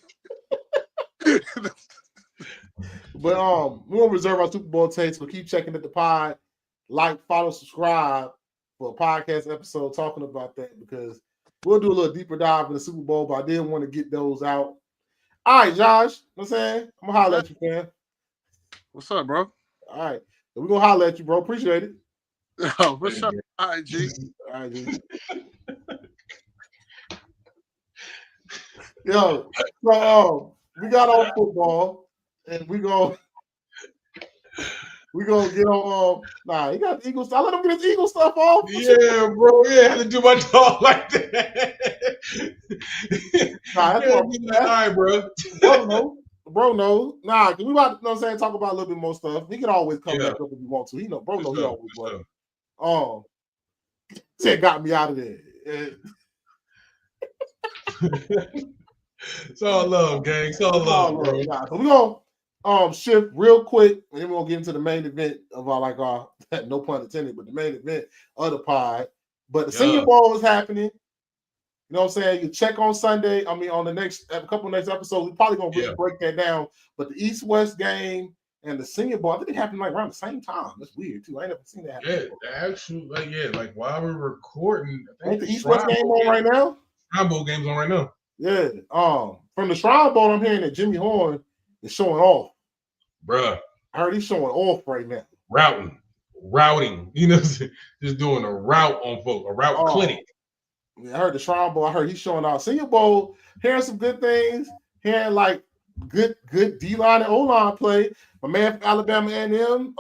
But we gonna reserve our Super Bowl takes. We'll keep checking at the pod. Like, follow, subscribe for a podcast episode talking about that, because we'll do a little deeper dive in the Super Bowl, but I did want to get those out. All right, Josh. You know what I'm saying? I'm gonna holler at you, man. What's up, bro? All right. We're gonna holler at you, bro. Appreciate it. Oh, what's up? All right, G. All right, G. Yo, so we got on football, and we gonna get on. He got the Eagles. I let him get his Eagle stuff off. Yeah, bro. Yeah, I had to do my dog like that. That's all right, bro. Bro, no. Nah, cause we about to, you know what I'm saying, talk about a little bit more stuff. He can always come back up if you want to. He know, bro, know he always was. Said got me out of there. It's all love, gang. It's all love, bro. Nah. So we're gonna shift real quick, and then we're gonna get into the main event of our no pun intended, but the main event of the pod. But the Senior Bowl is happening. You know what I'm saying? You check on Sunday. I mean, on the next next episodes, we're probably gonna really break that down. But the East-West game and the Senior Bowl, I think it happened like around the same time. That's weird too. I ain't never seen that happen. Yeah, actually, like while we're recording, I think the East-West game on right now. Shrine Bowl game's on right now. Yeah. From the Shrine Bowl, I'm hearing that Jimmy Horn is showing off. Bruh. I heard he's showing off right now. Routing. You know, just doing a route on folks, a route clinic. Yeah, I heard the Shrine Bowl. I heard he's showing off. Senior Bowl, hearing some good things, hearing like good D-line and O-line play. My man from Alabama A&M,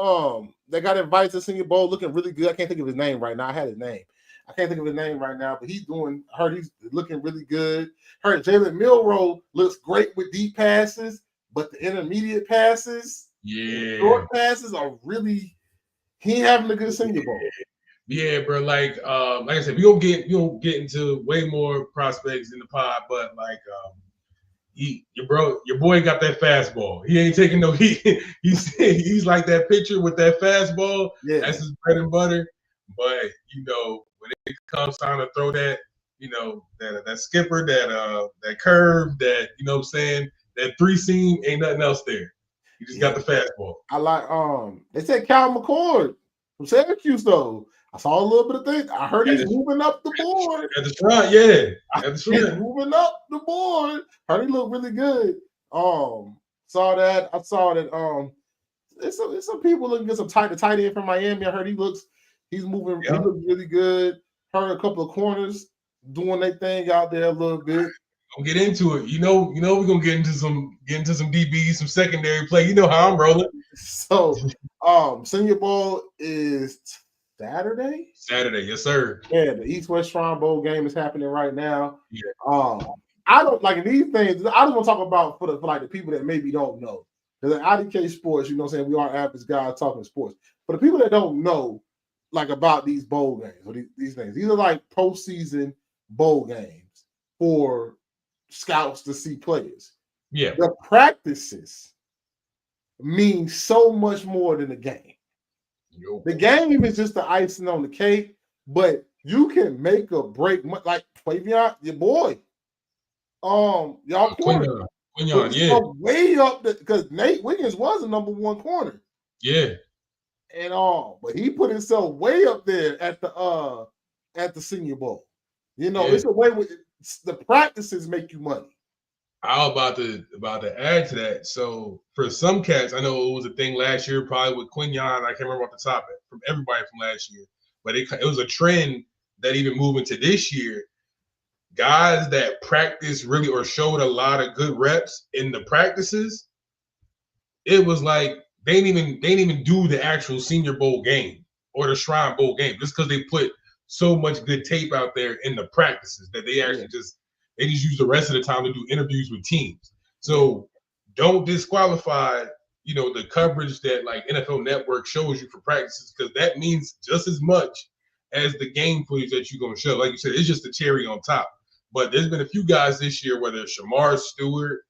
they got invited to Senior Bowl, looking really good. I can't think of his name right now. I had his name. I can't think of his name right now, but I heard he's looking really good. Heard Jalen Milroe looks great with deep passes, but the intermediate passes, short passes are really, he ain't having a good Senior Bowl. Yeah, bro. Like I said, we gonna get into way more prospects in the pod, but like your boy got that fastball. He ain't taking no heat. He's like that pitcher with that fastball. Yeah, that's his bread and butter. But you know, when it comes time to throw that, you know, that skipper, that curve, that, you know what I'm saying, that 3-seam, ain't nothing else there. He just got the fastball. I like they said Cal McCord from Syracuse though. I saw a little bit of things. I heard he's moving up the board. At the front, yeah. At the front. He's moving up the board. Heard he looked really good. Saw that. I saw that. It's some people looking at some tight end from Miami. I heard he's moving. He looks really good. Heard a couple of corners doing their thing out there a little bit. We'll get into it. You know, we're gonna get into some DBs, some secondary play. You know how I'm rolling. So, Senior Bowl is Saturday, yes, sir. Yeah, the East-West Shrine Bowl game is happening right now. Yeah. I don't like these things. I just want to talk about for the people that maybe don't know. Because at IDK Sports, you know what I'm saying, we are average guys talking sports. For the people that don't know, like, about these bowl games or these things, these are like postseason bowl games for scouts to see players. Yeah. The practices mean so much more than the game. The game is just the icing on the cake, but you can make or break, like Quavion, your boy. Y'all corner. Quinyon, yeah. Way up because Nate Wiggins was a number one corner. Yeah. And but he put himself way up there at the Senior Bowl. You know, it's a way with the practices make you money. I was about to add to that. So for some cats, I know it was a thing last year, probably with Quinyon. I can't remember off the top from everybody from last year, but it was a trend that even moving to this year. Guys that practice really or showed a lot of good reps in the practices, it was like they didn't even do the actual Senior Bowl game or the Shrine Bowl game just because they put so much good tape out there in the practices that they actually just use the rest of the time to do interviews with teams. So don't disqualify, the coverage that like NFL Network shows you for practices, because that means just as much as the game footage that you're going to show. Like you said, it's just the cherry on top. But there's been a few guys this year, whether it's Shamar Stewart,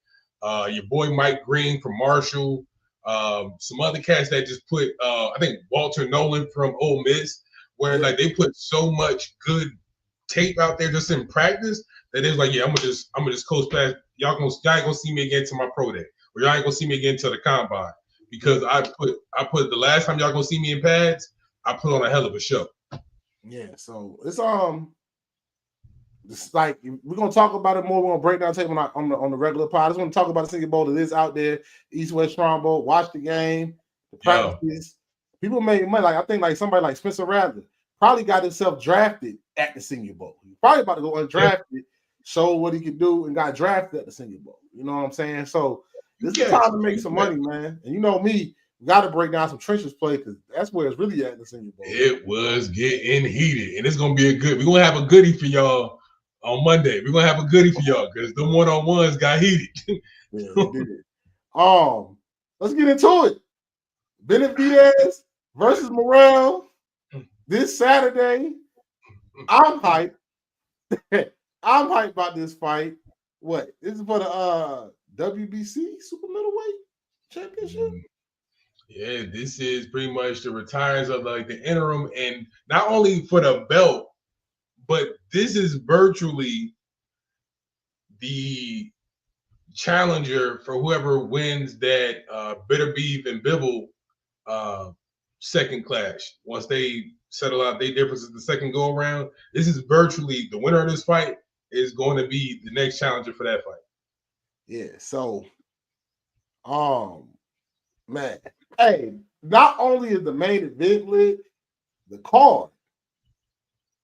your boy Mike Green from Marshall, some other cats that just put, I think Walter Nolan from Ole Miss, where like they put so much good tape out there just in practice that it's like, I'm gonna just coast past. Y'all ain't gonna see me again to my pro day, or y'all ain't gonna see me again to the combine, because I put the last time y'all gonna see me in pads, I put on a hell of a show. Yeah, so it's like we're gonna talk about it more. We're gonna break down tape on the regular pod. I just want to talk about the Senior Bowl that is out there, East West Shrine Bowl. Watch the game, the practices. People make money. Like I think like somebody like Spencer Rattler probably got himself drafted at the Senior Bowl. He's probably about to go undrafted, show what he could do, and got drafted at the Senior Bowl. You know what I'm saying? So this is time to make some money, man. And you know me, we got to break down some trenches play, because that's where it's really at in the Senior Bowl. It was getting heated, and it's gonna be we're gonna have a goodie for y'all on Monday. We're gonna have a goodie for y'all because the one-on-ones got heated. Yeah, they did. Let's get into it. Benavidez versus Morrell this Saturday. I'm hyped. I'm hyped about this fight. What? This is for the WBC Super Middleweight Championship? Yeah, this is pretty much the retirement of like the interim, and not only for the belt, but this is virtually the challenger for whoever wins that Bitter Beef and Bibble second clash. Once they settle out their differences the second go around, this is virtually the winner of this fight is going to be the next challenger for that fight. Yeah, so man. Hey, not only is the main event lit, the card.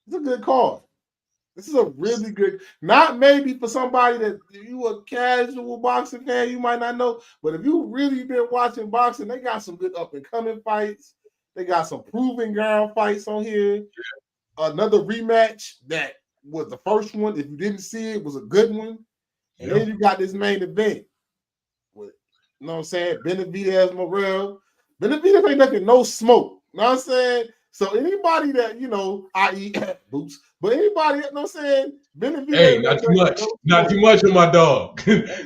It's a good card. This is a really good, not maybe for somebody that you a casual boxing fan, you might not know, but if you really been watching boxing, they got some good up and coming fights. They got some proving ground fights on here. Yeah. Another rematch that was the first one. If you didn't see it, was a good one. And then you got this main event. You know what I'm saying? Benavidez, Morrell. Benavidez ain't nothing, no smoke. You know what I'm saying? So anybody that, i.e. Boots, but anybody, you know what I'm saying? Benavidez. Hey, not too much. Not too much on my dog.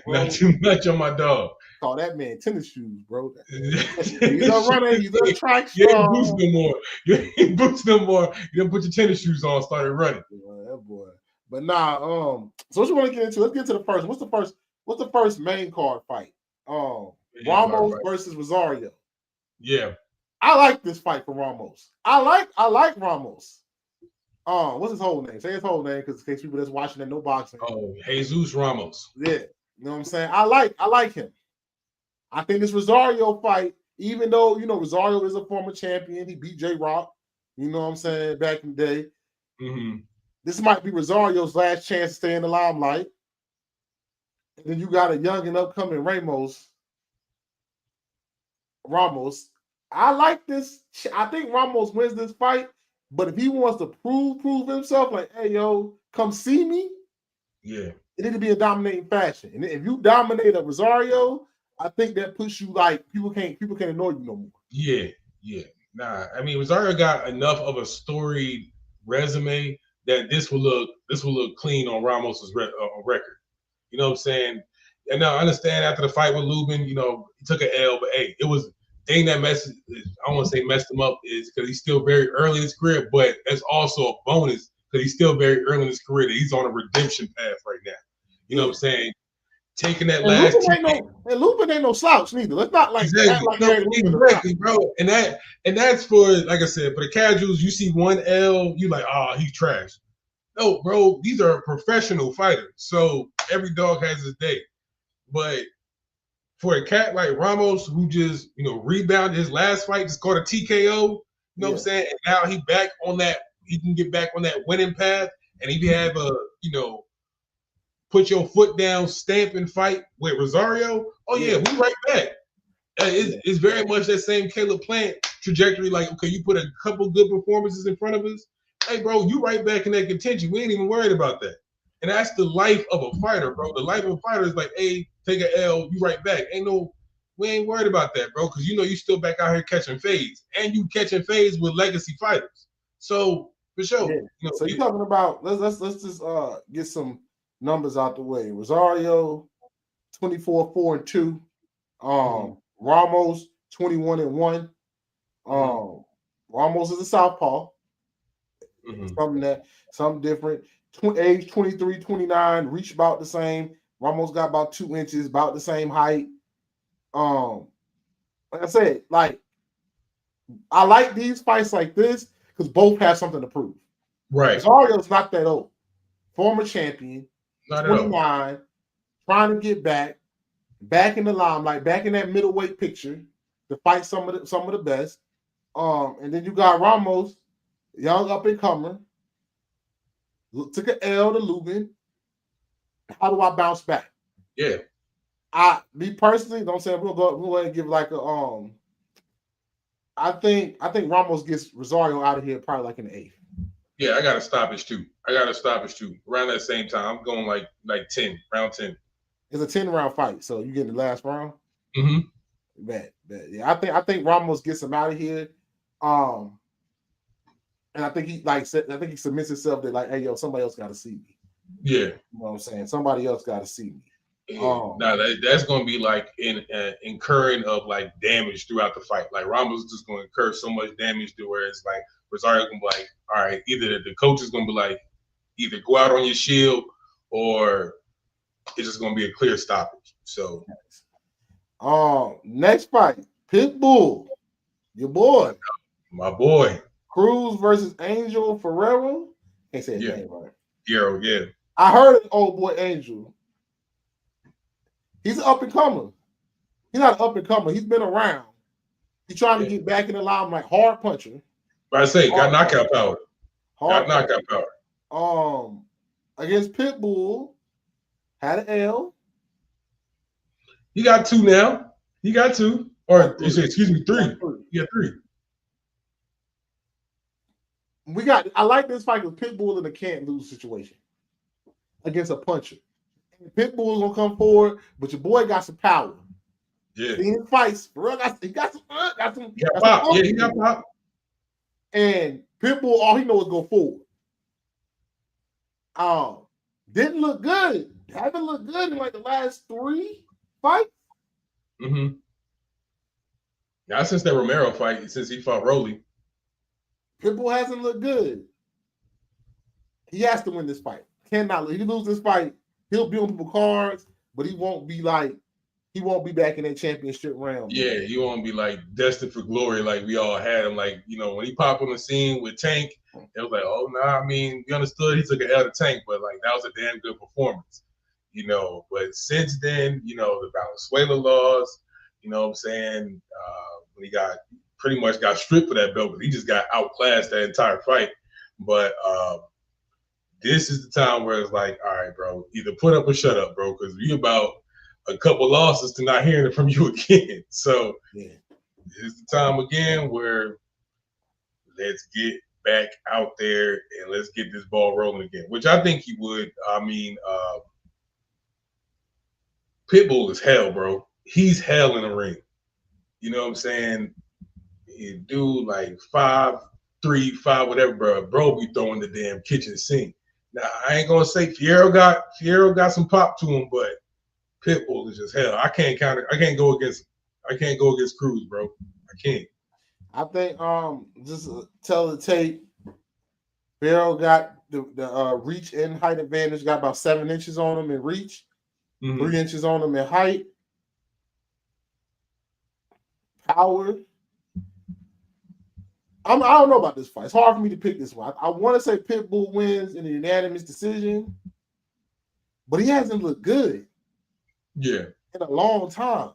Not too much on my dog. Call that man tennis shoes, bro. He's a runner. He's a track star. You ain't boots no more. You ain't boots no more. You done put your tennis shoes on, started running. That boy. But nah, so what you want to get into? Let's get to the first. What's the first main card fight? Ramos versus Rosario. Yeah. I like this fight for Ramos. I like Ramos. What's his whole name? Say his whole name, because in case people that's watching that know boxing. Oh, Jesus Ramos. Yeah. You know what I'm saying? I like him. I think this Rosario fight, even though Rosario is a former champion, he beat J Rock, you know what I'm saying, back in the day. Mm-hmm. This might be Rosario's last chance to stay in the limelight. And then you got a young and upcoming Ramos. I like this. I think Ramos wins this fight, but if he wants to prove himself, like, hey, yo, come see me. Yeah. It need to be a dominating fashion. And if you dominate a Rosario, I think that puts you like people can't ignore you no more. Yeah. Nah, I mean Rosario got enough of a storied resume that this will look clean on Ramos's record. You know what I'm saying? And now I understand after the fight with Lubin, you know, he took an L, but hey, it was thing that I don't want to say messed him up is because he's still very early in his career, but that's also a bonus because he's still very early in his career that he's on a redemption path right now. You know what I'm saying? Taking that last Lubin ain't no slouch neither. Let's not like act like exactly, bro. And that's for, like I said, for the casuals. You see one L, you like, oh, he's trash. No, bro, these are professional fighters. So every dog has his day. But for a cat like Ramos, who just rebounded his last fight, just caught a TKO. You know what I'm saying? And now he back on that. He can get back on that winning path, and he have a put your foot down, stamp and fight with Rosario. Oh yeah, we right back. It's very much that same Caleb Plant trajectory. Like, okay, you put a couple good performances in front of us. Hey, bro, you right back in that contention. We ain't even worried about that. And that's the life of a fighter, bro. The life of a fighter is like, hey, take an L, you right back. We ain't worried about that, bro, because you still back out here catching fades. And you catching fades with legacy fighters. So for sure. Yeah. So you're talking about let's just get some numbers out the way. Rosario, 24-4-2. Ramos, 21-1. Ramos is a southpaw. Something different. Age 23, 29, reach about the same. Ramos got about 2 inches, about the same height. Like I said, like I like these fights like this because both have something to prove. Right. Rosario's not that old. Former champion, not 29, trying to get back in the limelight, back in that middleweight picture to fight some of the best. And then you got Ramos, young up and comer, took an L to Lubin. How do I bounce back? Yeah. Me personally, don't say we'll go ahead and give like a I think Ramos gets Rosario out of here probably like in the 8th. Yeah, I got a stoppage too. Around that same time. I'm going like 10, round 10. It's a 10-round fight, so you get the last round. Bet. Yeah, I think Ramos gets him out of here. And I think he submits himself to like, hey, yo, somebody else got to see me. Yeah. You know what I'm saying? Somebody else got to see me. Now that's going to be like incurring of like damage throughout the fight. Like Ramos is just going to incur so much damage to where it's like Rosario can be like, all right, either the coach is going to be like, either go out on your shield or it's just going to be a clear stoppage. So, next fight, Pitbull, your boy, my boy, Cruz versus Angel Ferrero. Can't say his name right. Yeah. I heard of old boy Angel. He's an up and comer. He's not an up and comer. He's been around. He's trying to get back in the limelight. Hard puncher. But I say, got knockout power. Got knockout power. Against Pitbull, had an L. He got 2 now. He got 2. Or excuse me, 3. He got 3. I like this fight because Pitbull in a can't lose situation against a puncher. Pitbull's gonna come forward, but your boy got some power. Yeah. He fights. He got some pop. Yeah, he got pop. And Pitbull, all he knows is go forward. Didn't look good. Haven't looked good in like the last 3 fights. Not since that Romero fight, since he fought Rolly. Pitbull hasn't looked good. He has to win this fight. Cannot. If he lose this fight, he'll be on people's cards, but he won't be back in that championship round. Yeah, he won't be like destined for glory like we all had him. Like, when he popped on the scene with Tank, it was like, oh, nah, I mean, you understood he took an L to Tank, but like that was a damn good performance, But since then, the Valenzuela loss, you know what I'm saying? When he pretty much got stripped for that belt, but he just got outclassed that entire fight. But this is the time where it's like, all right, bro, either put up or shut up, bro, because we about a couple losses to not hearing it from you again. So This is the time again where let's get back out there and let's get this ball rolling again, which I think he would. I mean, Pitbull is hell, bro. he's hell in the ring. You know what I'm saying? You do like 5'3", 5, whatever, bro. Bro be throwing the damn kitchen sink. Now I ain't gonna say Fierro got some pop to him, but Pitbull is just hell. I can't go against Cruz, bro. I can't. I think just tell the tape. Fierro got the reach and height advantage. Got about 7 inches on him in reach, 3 inches on him in height. Power. I don't know about this fight. It's hard for me to pick this one. I want to say Pitbull wins in a unanimous decision, but he hasn't looked good. Yeah. In a long time.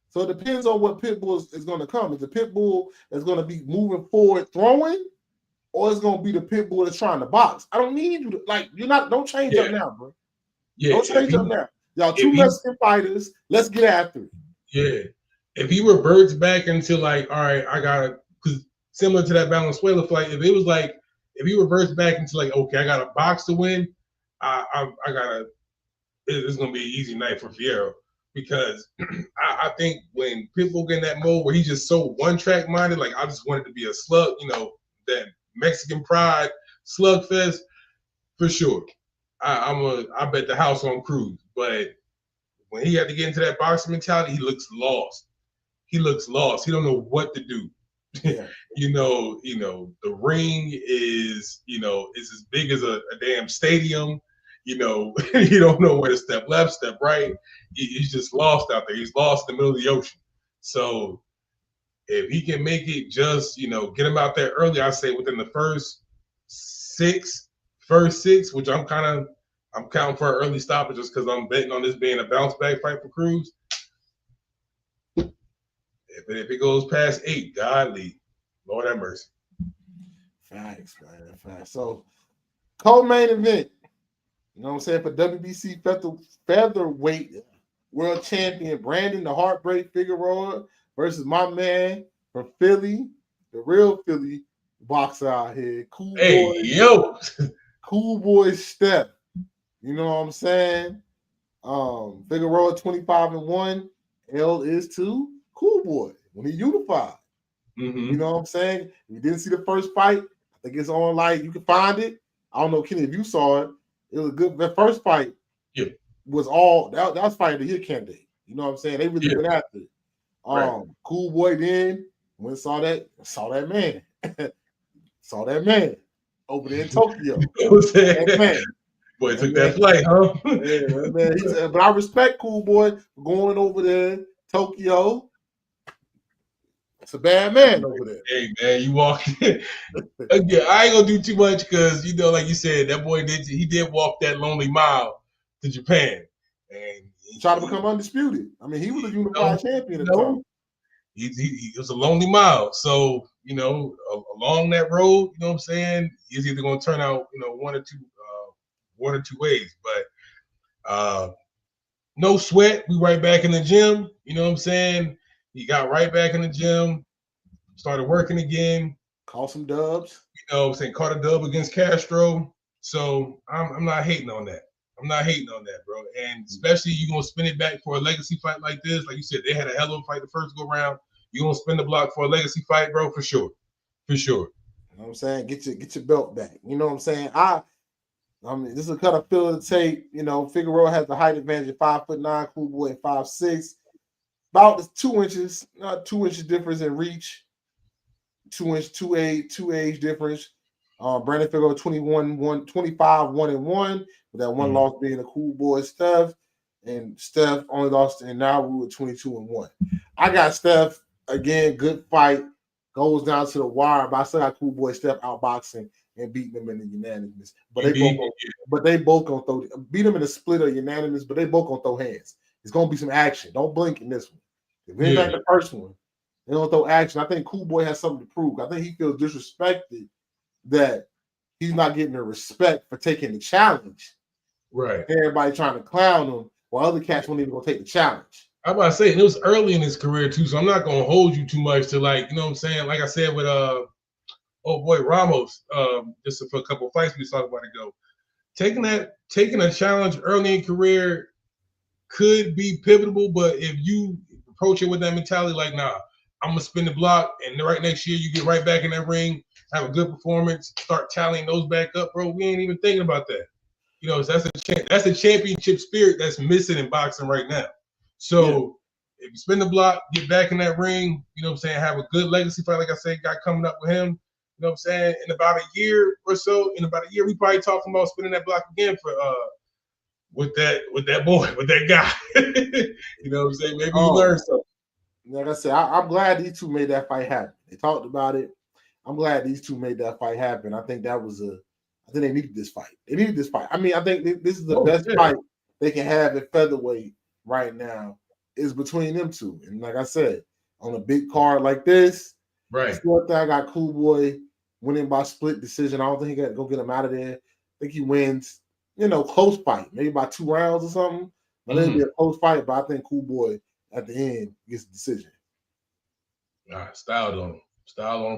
So it depends on what Pitbull is going to come. Is the Pitbull that's going to be moving forward throwing, or is going to be the Pitbull that's trying to box? I don't need you to don't change up now, bro. Yeah. Don't change up now. Y'all two Mexican fighters. Let's get after it. Yeah. If he reverts back into like, all right, I gotta, because similar to that Valenzuela fight, if he reverts back into like, okay, I got a box to win, I gotta. It's gonna be an easy night for Fierro because I think when Pitbull get in that mode where he's just so one-track minded, like I just wanted to be a slug, that Mexican pride slugfest for sure. I bet the house on Cruz, but when he had to get into that boxing mentality, he looks lost. He don't know what to do. Yeah. The ring is as big as a damn stadium. You don't know where to step left, step right. He's just lost out there. He's lost in the middle of the ocean. So if he can make it just, get him out there early, I say within the first six, which I'm counting for an early stoppage just because I'm betting on this being a bounce back fight for Cruz. If it goes past 8, godly, Lord have mercy. Facts, man. Facts. So, co-main event. You know what I'm saying? For WBC featherweight world champion Brandon the Heartbreak Figueroa versus my man from Philly, the real Philly boxer out here. Cool boy Steph. You know what I'm saying? Figueroa 25-1. L is to Cool Boy when he unified. Mm-hmm. You know what I'm saying? If you didn't see the first fight, I think it's on you can find it. I don't know, Kenny, if you saw it. It was good. The first fight was all that was fight of the year candidate. You know what I'm saying? They really went after it. Right. Cool Boy then when saw that man. saw that man over there in Tokyo. That man. Boy, took that flight, huh? Yeah, man. But I respect Cool Boy for going over there, Tokyo. It's a bad man over there. Hey, man, you walk in. Again, I ain't gonna do too much because like you said, that boy did walk that lonely mile to Japan, and he tried to become undisputed. I mean, he was a unified champion at the time. He was a lonely mile. So along that road, you know what I'm saying, he's either gonna turn out one or two ways. But no sweat, we right back in the gym. You know what I'm saying? He got right back in the gym, started working again. Caught some dubs. You know what I'm saying? Caught a dub against Castro. So I'm not hating on that. I'm not hating on that, bro. And especially you're going to spin it back for a legacy fight like this. Like you said, they had a hell of a fight the first go round. You're going to spin the block for a legacy fight, bro, for sure. For sure. You know what I'm saying? Get your belt back. You know what I'm saying? I mean, this is kind of fill of the tape. Figueroa has the height advantage at 5'9", Cool Boy at 5'6". About 2 inches, not 2 inches difference in reach. 2 age difference. Brandon Figueroa 25-1-1, with that one loss being a Cool Boy Steph, and Steph only lost in Nauru with 22-1. I got Steph again, good fight, goes down to the wire, but I still got Cool Boy Steph outboxing and beating them in the unanimous. But they both gonna throw beat him in a split or unanimous, but they both gonna throw hands. It's gonna be some action. Don't blink in this one. If it's like the first one, they don't throw action. I think Cool Boy has something to prove. I think he feels disrespected that he's not getting the respect for taking the challenge. Right. Everybody trying to clown him while other cats won't even go take the challenge. I'm about to say, and it was early in his career too, so I'm not gonna hold you too much to you know what I'm saying? Like I said with Ramos, just for a couple of fights we talked about ago. Taking a challenge early in career could be pivotal, but if you approach it with that mentality, like, nah, I'm gonna spin the block, and right next year you get right back in that ring, have a good performance, start tallying those back up, bro. We ain't even thinking about that. You know, so that's a championship spirit that's missing in boxing right now. So if you spin the block, get back in that ring, you know what I'm saying, have a good legacy fight, like I said, got coming up with him. You know what I'm saying? In about a year or so, we probably talking about spinning that block again for with that boy, with that guy. You know what I'm saying? Maybe you learn something. Like I said, I'm glad these two made that fight happen. They talked about it. I'm glad these two made that fight happen. I think they needed this fight. They needed this fight. I mean, I think this is the best fight they can have at featherweight right now is between them two. And like I said, on a big card like this, right? I got Cool Boy winning by split decision. I don't think he got to go get him out of there. I think he wins, close fight, maybe by 2 rounds or something. But it'll be a close fight. But I think Cool Boy at the end gets the decision. All right, styled on him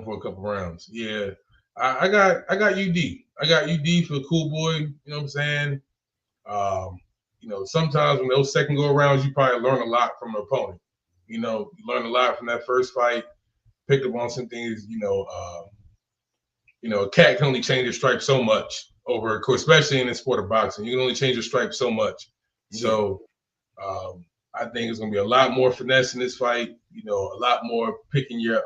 for a couple rounds. Yeah, I got UD. I got UD for Cool Boy. You know what I'm saying? Sometimes when those second go arounds, you probably learn a lot from an opponent. You learn a lot from that first fight. Picked up on some things. A cat can only change his stripe so much over a course, especially in the sport of boxing. You can only change your stripe so much. Yeah. So I think it's gonna be a lot more finesse in this fight. A lot more picking your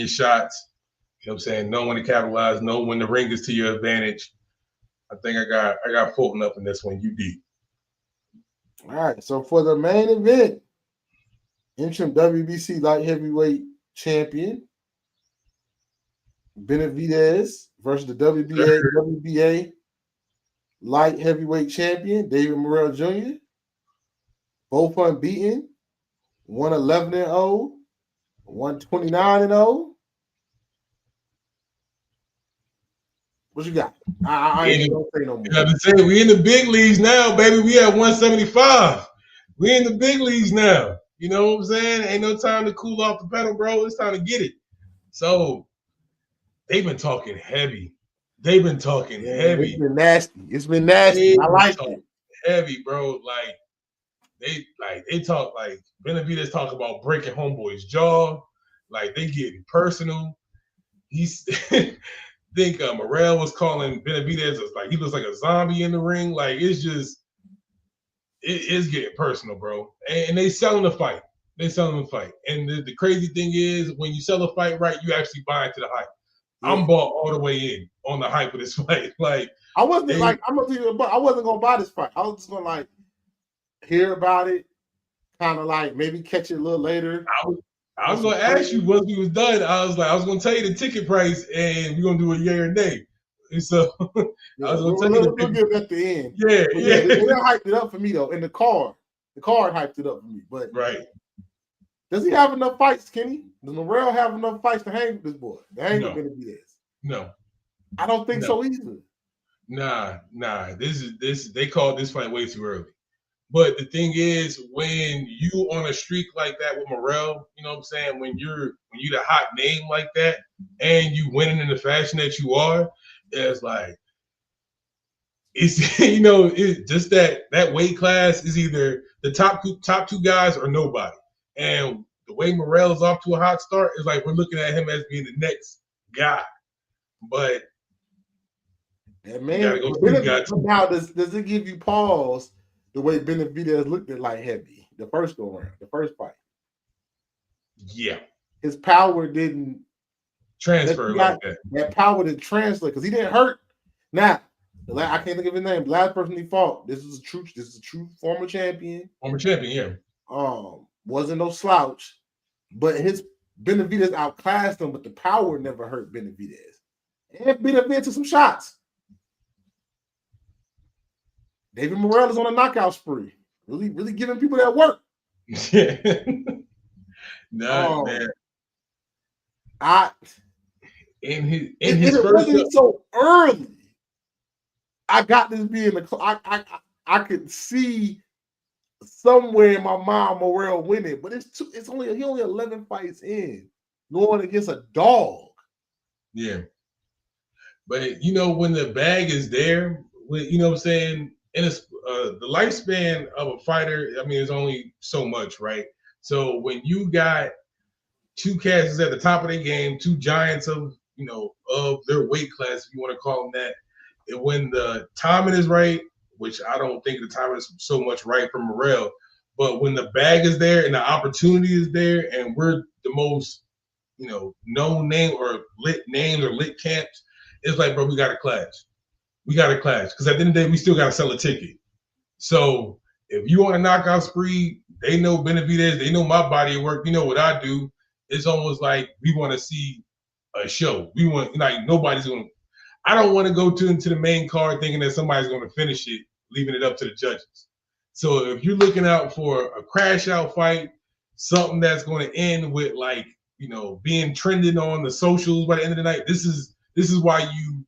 shots. You know what I'm saying? Know when to capitalize, know when the ring is to your advantage. I think I got Fulton up in this one, UD. All right. So for the main event, interim WBC light heavyweight champion Benavidez versus the WBA light heavyweight champion David Morrell Jr. Both unbeaten, 111-0, 129-0. What you got? I ain't gonna say no more. We in the big leagues now, baby. We at 175. We in the big leagues now. You know what I'm saying? Ain't no time to cool off the pedal, bro. It's time to get it. So they've been talking heavy. Heavy. It's been nasty. I like it. Heavy, bro. They talk like Benavidez talk about breaking homeboy's jaw. Like they getting personal. He's think Morrell was calling Benavidez like he looks like a zombie in the ring. Like it's getting personal, bro. And they selling the fight. And the crazy thing is when you sell a fight right, you actually buy into the hype. Yeah. I'm bought all the way in on the hype of this fight. Like I wasn't I wasn't gonna buy this fight. I was just gonna hear about it, kind of maybe catch it a little later. I was gonna ask you once we was done. I was gonna tell you the ticket price, and we're gonna do a yay or nay. And so I was gonna tell you we'll give it at the end. Yeah. They hyped it up for me though. In the card hyped it up for me. But right. Does he have enough fights, Kenny? Does Morrell have enough fights to hang with this boy? To hang with Benavidez? No. I don't think so either. Nah. They called this fight way too early. But the thing is, when you on a streak like that with Morrell, you know what I'm saying? When you're the hot name like that, and you winning in the fashion that you are, it's it's just that weight class is either the top two guys or nobody. And the way Morrell is off to a hot start is we're looking at him as being the next guy. But man, now does it give you pause? The way Benavidez looked at light heavy, the first fight. Yeah. His power didn't transfer like that. That power didn't translate because he didn't hurt. Now, I can't think of his name. The last person he fought, this is a true former champion. Yeah. Wasn't no slouch, but his Benavidez outclassed him, but the power never hurt Benavidez. And Benavidez took some shots. David Morrell is on a knockout spree. Really, really giving people that work. Yeah. Man. It wasn't so early. I got this being I could see somewhere in my mind Morrell winning, but he only 11 fights in, going against a dog. Yeah. But when the bag is there, you know what I'm saying? In the lifespan of a fighter, I mean, is only so much, right? So when you got two cats at the top of their game, two giants of of their weight class, if you want to call them that, and when the timing is right, which I don't think the timing is so much right for Morrell, but when the bag is there and the opportunity is there, and we're the most known name or lit names or lit camps, it's like, bro, we got to clash. We got to clash because at the end of the day, we still got to sell a ticket. So if you want a knockout spree, they know Benavidez, they know my body of work, you know what I do. It's almost like we want to see a show. We want, like, nobody's going to, I don't want to go into the main card thinking that somebody's going to finish it, leaving it up to the judges. So if you're looking out for a crash out fight, something that's going to end with, like, being trending on the socials by the end of the night, this is why you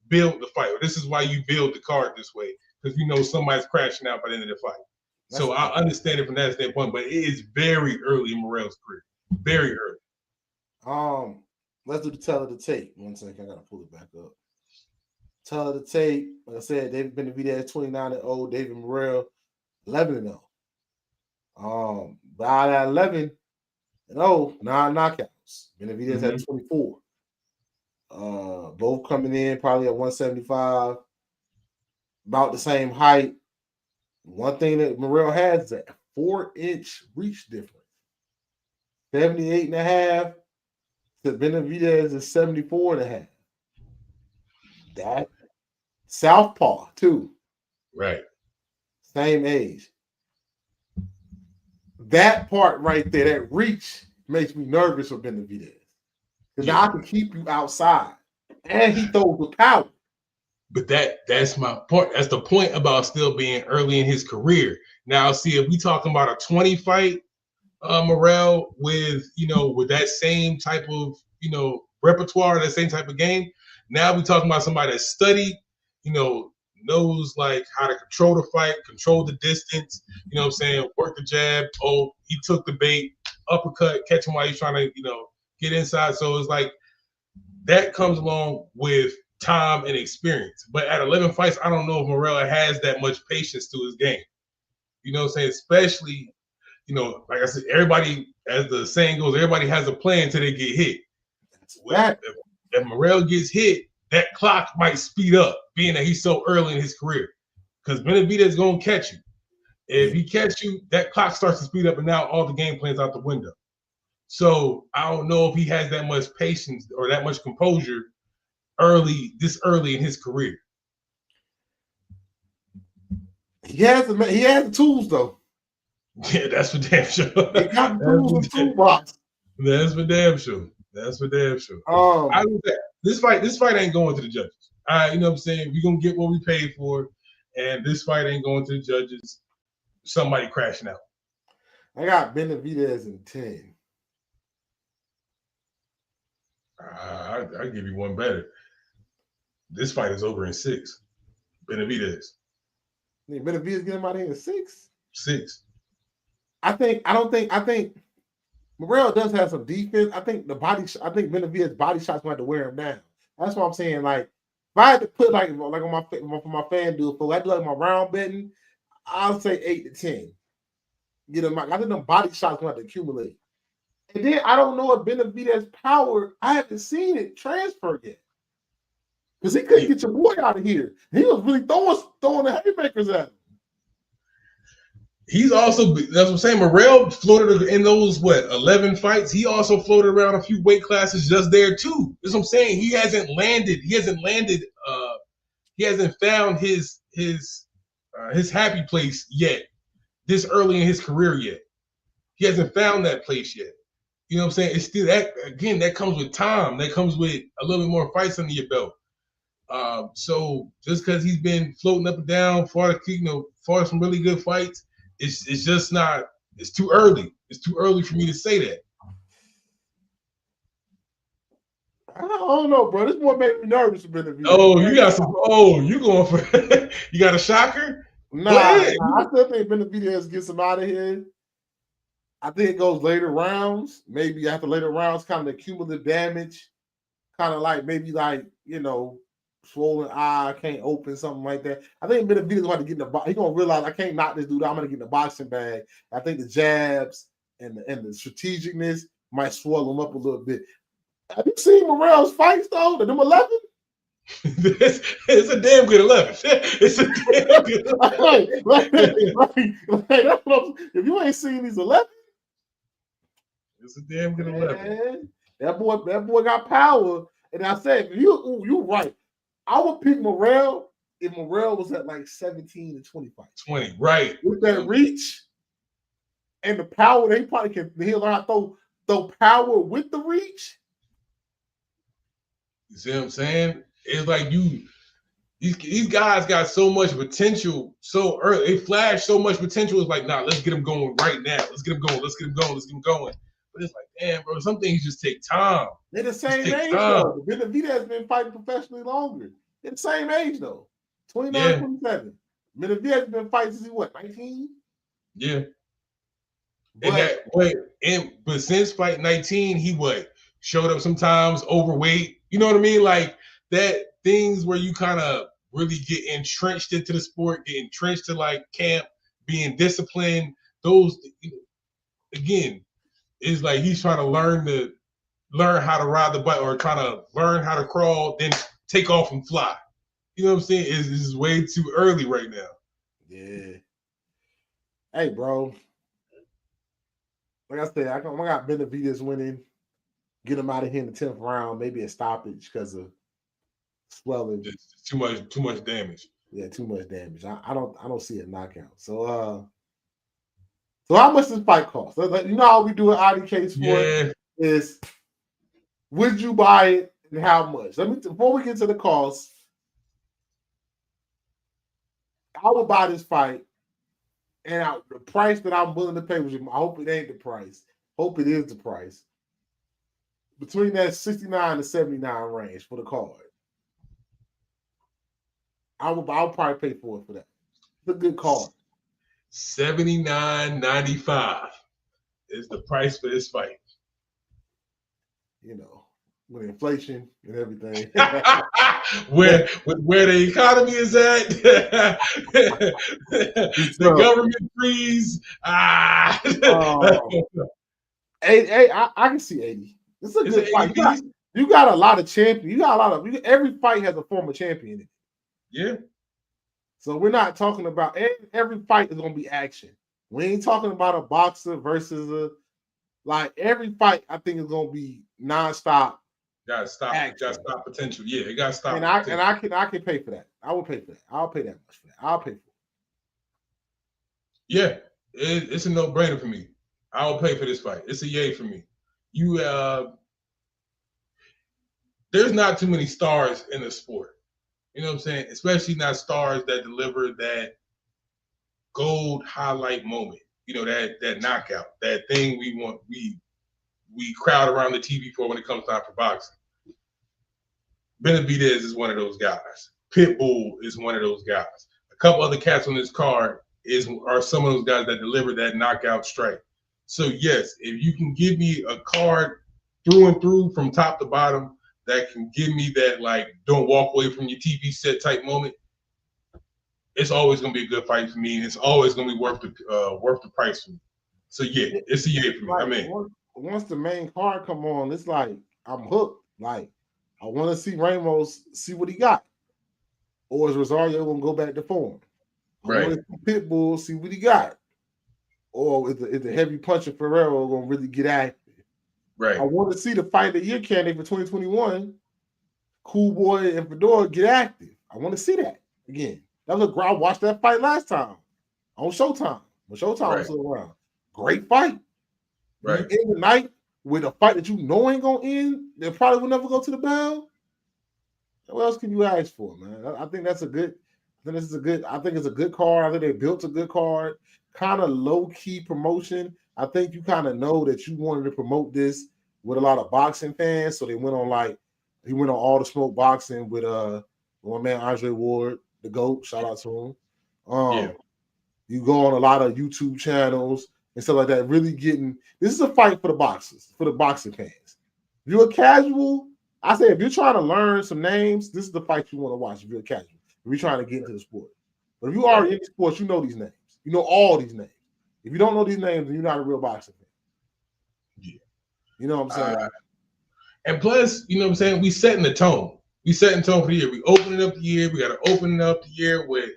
build the fight, or this is why you build the card this way, because somebody's crashing out by the end of the fight. So I understand it from that standpoint, but it is very early in Morrell's career. Very early. Let's do the tell of the tape. 1 second, I gotta pull it back up. Tell of the tape. Like I said, David Benavidez 29-0, David Morrell 11-0. By that 11-0, 9 knockouts. Benavidez had 24. Both coming in probably at 175, about the same height. One thing that Morrell has is a 4-inch reach difference. 78.5 to Benavidez is 74.5. That southpaw too. Right. Same age. That part right there, that reach, makes me nervous for Benavidez. Because now I can keep you outside. And he throws with power. But that's my point. That's the point about still being early in his career. Now, see, if we talking about a 20 fight Morrell with with that same type of repertoire, that same type of game. Now we talking about somebody that's studied, knows like how to control the fight, control the distance, what I'm saying, work the jab. Oh, he took the bait, uppercut, catch him while he's trying to, get inside. So it's like that comes along with time and experience. But at 11 fights, I don't know if Morrell has that much patience to his game. You know what I'm saying? Especially, like I said, everybody, as the saying goes, everybody has a plan until they get hit. If Morrell gets hit, that clock might speed up, being that he's so early in his career. Because Benavidez is going to catch you. If he catch you, that clock starts to speed up, and now all the game plan's out the window. So I don't know if he has that much patience or that much composure this early in his career. He has the tools though. Yeah, that's for damn sure. He got the tools in the toolbox. That's for damn sure. That's for damn sure. I would say this fight ain't going to the judges. You know what I'm saying? We're gonna get what we paid for, and this fight ain't going to the judges. Somebody crashing out. I got Benavidez in 10. I give you one better. This fight is over in 6. Benavidez. Benavidez get him out of here in 6? 6. I think Morrell does have some defense. I think Benavidez body shots might have to wear him down. That's what I'm saying. Like, if I had to put like on my fan duel, if I do like my round betting, I'll say 8 to 10. I think them body shots going to accumulate. And then I don't know if Benavidez power, I haven't seen it transfer yet. Because he couldn't get your boy out of here. He was really throwing the haymakers at him. He's also, that's what I'm saying, Morrell floated in those, 11 fights? He also floated around a few weight classes just there too. That's what I'm saying. He hasn't found his happy place yet, this early in his career yet. He hasn't found that place yet. You know what I'm saying? It's still that, again, that comes with time. That comes with a little bit more fights under your belt. So just because he's been floating up and down, fought some really good fights, it's just not. It's too early. It's too early for me to say that. I don't know, bro. This boy made me nervous a bit of you. Oh, you got some. Oh, you going for? You got a shocker? Nah, I still think Benavidez gets him out of here. I think it goes later rounds. Maybe after later rounds, kind of the cumulative damage, kind of like maybe like swollen eye, can't open, something like that. I think Benavidez about to get in the box. He's gonna realize I can't knock this dude out. I'm gonna get in the boxing bag. I think the jabs and the strategicness might swell him up a little bit. Have you seen Morrell's fights though? The number 11? It's a damn good 11. It's a damn good 11. If you ain't seen these 11, it's a damn good 11. Man, that boy got power. And I said, you right. I would pick Morrell if Morrell was at like 17 and 25. 20, right. With that reach and the power, they probably can he'll learn how to throw power with the reach. You see what I'm saying? It's like these guys got so much potential so early. They flash so much potential. It's like, nah, let's get them going right now. Let's get them going. Let's get them going. Let's get them going. But it's like, damn, bro, some things just take time. They're the same age, though. Benavidez has been fighting professionally longer. They're the same age, though. 29, 27. Benavidez has been fighting since he, what, 19? Yeah. But since fight 19, he showed up sometimes overweight. You know what I mean? Like that things where you kind of really get entrenched into the sport, get entrenched to like camp, being disciplined. Those again is like he's trying to learn how to ride the bike or trying to learn how to crawl, then take off and fly. You know what I'm saying? It's way too early right now. Yeah. Hey, bro. Like I said, I got Benavidez winning. Get him out of here in the 10th round, maybe a stoppage because of swelling. It's too much damage. Yeah, too much damage. I don't see a knockout. So how much does this fight cost? You know how we do an IDK sport is would you buy it and how much? Before we get to the cost, I would buy this fight, and the price that I'm willing to pay was. I hope it ain't the price. Hope it is the price. Between that 69 to 79 range for the card. I'll probably pay for it for that. It's a good card. $79.95 is the price for this fight. You know, with inflation and everything. where the economy is at, the government freeze. I can see 80. It's a good fight. You got a lot of champions. You got a lot of every fight has a former champion in it. Yeah. So we're not talking about every fight is gonna be action. We ain't talking about a boxer versus every fight. I think is gonna be nonstop. Gotta stop. Action. Gotta stop potential. Yeah, it gotta stop. And I can pay for that. I will pay for that. I'll pay that much for that. I'll pay for it. Yeah, it's a no-brainer for me. I'll pay for this fight. It's a yay for me. There's not too many stars in the sport. You know what I'm saying? Especially not stars that deliver that gold highlight moment. You know, that knockout, that thing we want, we crowd around the TV for when it comes time for boxing. Benavidez is one of those guys. Pitbull is one of those guys. A couple other cats on this card are some of those guys that deliver that knockout strike. So yes, if you can give me a card through and through from top to bottom that can give me that don't walk away from your TV set type moment, it's always gonna be a good fight for me, and it's always gonna be worth the price for me. So yeah, it's a yay for me. I mean, once the main card come on, it's like I'm hooked. Like I want to see Ramos see what he got, or is Rosario gonna go back to form? I want to see Pitbull see what he got. Or is the heavy puncher Ferrero gonna really get active? Right. I want to see the fight of the year candidate for 2021, Cool Boy and Fedor get active. I want to see that again. That was I watched that fight last time on Showtime. When Showtime was still around. Great fight. Right. You end the night with a fight that you know ain't gonna end, they probably will never go to the bell. What else can you ask for, man? I think that's a good. I think it's a good card. I think they built a good card. Kind of low-key promotion. I think you kind of know that you wanted to promote this with a lot of boxing fans. So they went on he went on All the Smoke Boxing with my man Andre Ward, the GOAT. Shout out to him. You go on a lot of YouTube channels and stuff like that. Really this is a fight for the boxers, for the boxing fans. If you're a casual, I say if you're trying to learn some names, this is the fight you want to watch if you're casual. If you're trying to get into the sport. But if you are in the sports, you know these names. You know all these names. If you don't know these names, then you're not a real boxing fan. Yeah. You know what I'm saying? And plus, you know what I'm saying, we setting the tone. We setting the tone for the year. We opening up the year. We got to open up the year with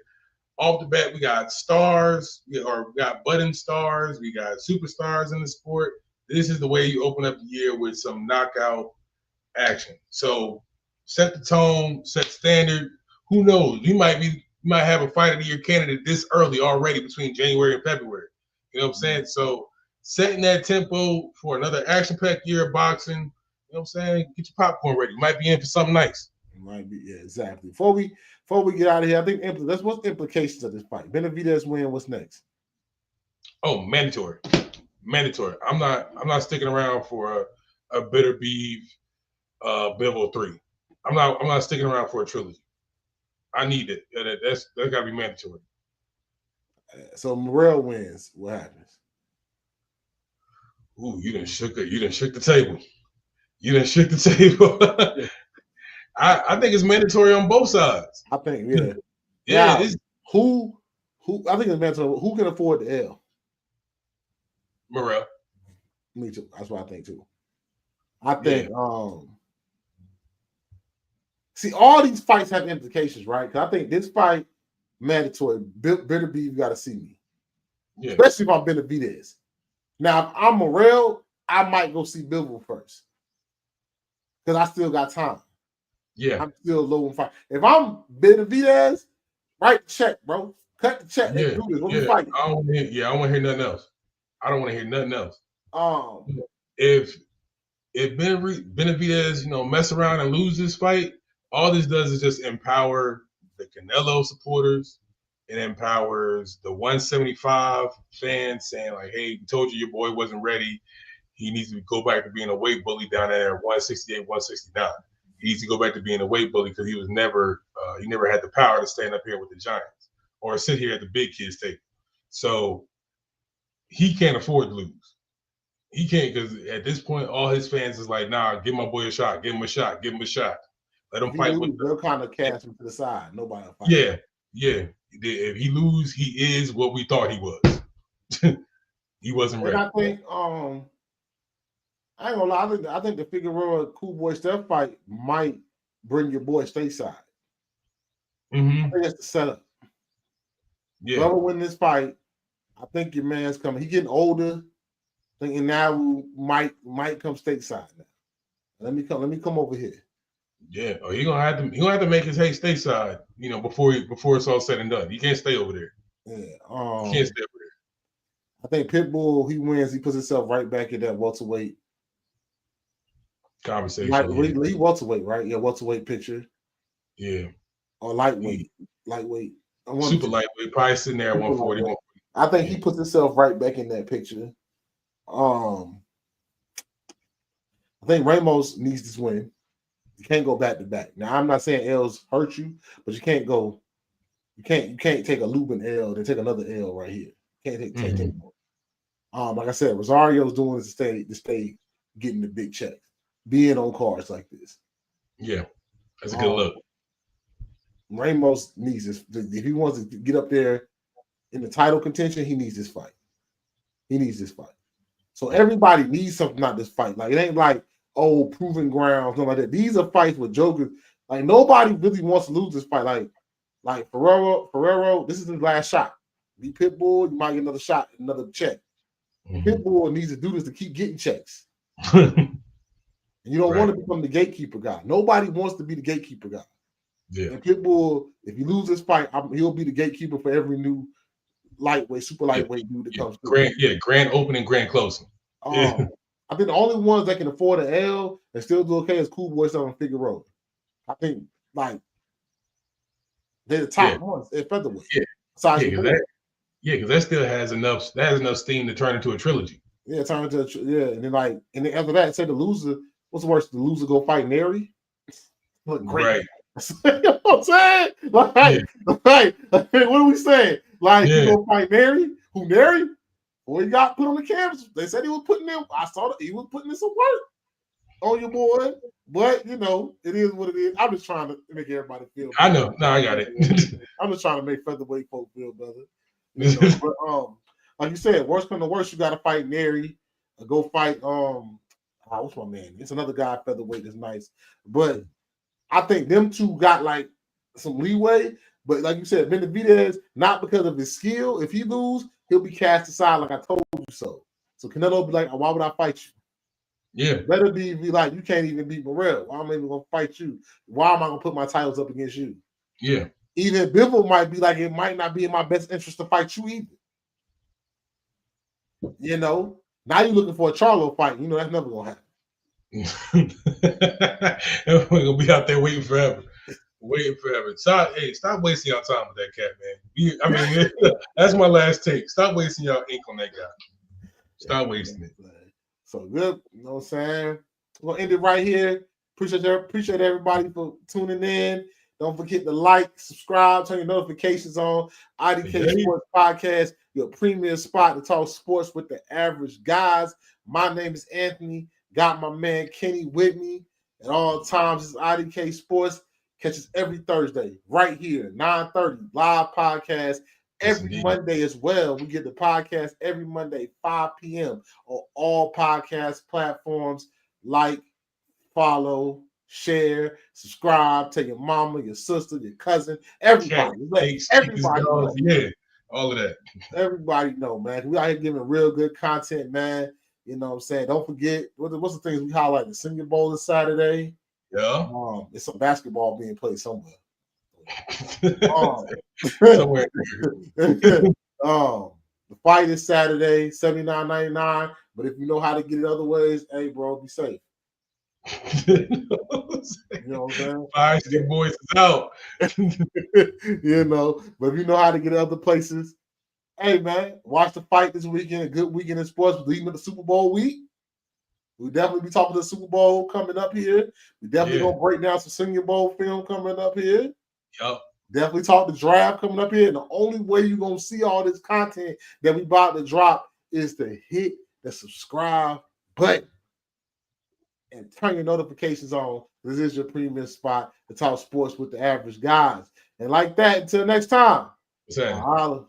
off the bat. We got stars, we got budding stars. We got superstars in the sport. This is the way you open up the year with some knockout action. So set the tone, set the standard. Who knows? You might have a fight of the year candidate this early already between January and February. You know what I'm saying? So setting that tempo for another action-packed year of boxing. You know what I'm saying? Get your popcorn ready. You might be in for something nice. Might be, yeah, exactly. Before we get out of here, I think what's the implications of this fight? Benavidez win. What's next? Oh, mandatory. I'm not sticking around for a bitter beef Bivol 3. I'm not sticking around for a trilogy. I need it. That's gotta be mandatory. So Morrell wins. What happens? Ooh, you done shook the table. You done shook the table. I think it's mandatory on both sides. I think, yeah. Yeah. Now, who I think it's mandatory. Who can afford the L? Morrell. Me too. That's what I think too. I think see, all these fights have implications, right? Because I think this fight mandatory. Bitter beef, you got to see me. Yeah. Especially if I'm Benavidez. Now, if I'm Morrell, I might go see Bivol first. Because I still got time. Yeah. I'm still low in fight. If I'm Benavidez, write the check, bro. Cut the check. Yeah. Do this. What yeah. we fighting? I don't want to hear nothing else. I don't want to hear nothing else. If Benavidez, mess around and lose this fight, all this does is just empower the Canelo supporters. It empowers the 175 fans saying, like, hey, we told you your boy wasn't ready. He needs to go back to being a weight bully down there at 168, 169. He needs to go back to being a weight bully because he never had the power to stand up here with the giants or sit here at the big kids table. So he can't afford to lose. He can't, because at this point, all his fans is like, nah, give my boy a shot. Give him a shot. Give him a shot. Let him fight with they'll kind of cast him to the side. Nobody will fight. Yeah. If he lose, he is what we thought he was. He wasn't ready. I think I ain't gonna lie. I think the Figueroa Cool Boy Steph fight might bring your boy stateside. Mm-hmm. I think that's the setup. Yeah. Whoever win this fight, I think your man's coming. He getting older. Thinking now might come stateside now. Let me come over here. Yeah. Oh, he gonna have to make his hay stateside. Before it's all said and done. He can't stay over there. Yeah. He can't stay over there. I think Pitbull, he wins. He puts himself right back in that welterweight conversation. He welterweight, right? Yeah, welterweight picture. Yeah. Or lightweight. Lightweight. Super lightweight. Probably sitting there at 140. I think he puts himself right back in that picture. I think Ramos needs this win. You can't go back to back. Now, I'm not saying L's hurt you, but you can't go. You can't take a Lubin L then take another L right here. Can't take more. Like I said, Rosario's doing this to stay getting the big checks, being on cards like this. Yeah, that's a good look. Ramos needs this. If he wants to get up there in the title contention, he needs this fight. So everybody needs something out this fight. Like, it ain't like, proving grounds, nothing like that. These are fights with jokers. Like, nobody really wants to lose this fight. Like Ferrero, this is his last shot. Be Pitbull, you might get another shot, another check. Mm-hmm. Pitbull needs to do this to keep getting checks. And you don't want to become the gatekeeper guy. Nobody wants to be the gatekeeper guy. Yeah. And Pitbull, if you lose this fight, he'll be the gatekeeper for every new lightweight, super lightweight dude that comes through. Grand opening, grand closing. I think the only ones that can afford an L and still do okay is Cool Boy Steph and Figueroa. I think they're the top ones at featherweight. Because that still has enough. That has enough steam to turn into a trilogy. Yeah, turn into and then after that, say the loser. What's worse? The loser go fight Neri. Look great. Right. You know what I'm saying? What are we saying? You go fight Neri? Who Neri? Well, he got put on the canvas. They said he was putting in. I saw that he was putting in some work. on your boy. But you know, it is what it is. I'm just trying to make everybody feel better. I know. No, I got it. I'm just trying to make featherweight folk feel better. You know, but like you said, worst come to worst, you gotta fight Neri. Go fight what's my man? It's another guy featherweight that's nice. But I think them two got like some leeway. But like you said, Benavidez, not because of his skill. If he lose, he'll be cast aside like I told you so. So Canelo be like, why would I fight you? Yeah. Better be like, you can't even beat Morrell. Why am I even gonna fight you? Why am I gonna put my titles up against you? Yeah. Even Bivol might be like, it might not be in my best interest to fight you either. You know, now you're looking for a Charlo fight. You know that's never gonna happen. We're gonna be out there waiting forever. Stop wasting your time with that cat, man. I mean, that's my last take. Stop wasting your ink on that guy. Stop wasting it. So good, you know what I'm saying? We'll end it right here. Appreciate everybody for tuning in. Don't forget to like, subscribe, turn your notifications on. IDK Sports Podcast, your premier spot to talk sports with the average guys. My name is Anthony. Got my man Kenny with me at all times. It's IDK Sports. Catch us every Thursday right here, 9:30, live podcast. Every Monday as well. We get the podcast every Monday, 5 p.m. on all podcast platforms. Like, follow, share, subscribe. Tell your mama, your sister, your cousin, everybody. Everybody know. Yeah, all of that. Everybody know, man. We out here giving real good content, man. You know what I'm saying? Don't forget, what's the things we highlight? The Senior Bowl is Saturday. Yeah. It's some basketball being played somewhere. Somewhere. The fight is Saturday, $79.99. But if you know how to get it other ways, hey, bro, be safe. You know what I'm saying? Fire your boys is out. You know, but if you know how to get it other places, hey, man, watch the fight this weekend. A good weekend in sports leading to the Super Bowl week. We'll definitely be talking to the Super Bowl coming up here. We definitely gonna break down some Senior Bowl film coming up here. Yep. Definitely talk the draft coming up here. And the only way you're gonna see all this content that we about to drop is to hit the subscribe button and turn your notifications on. This is your premium spot to talk sports with the average guys. And like that, until next time. What's that? Holla.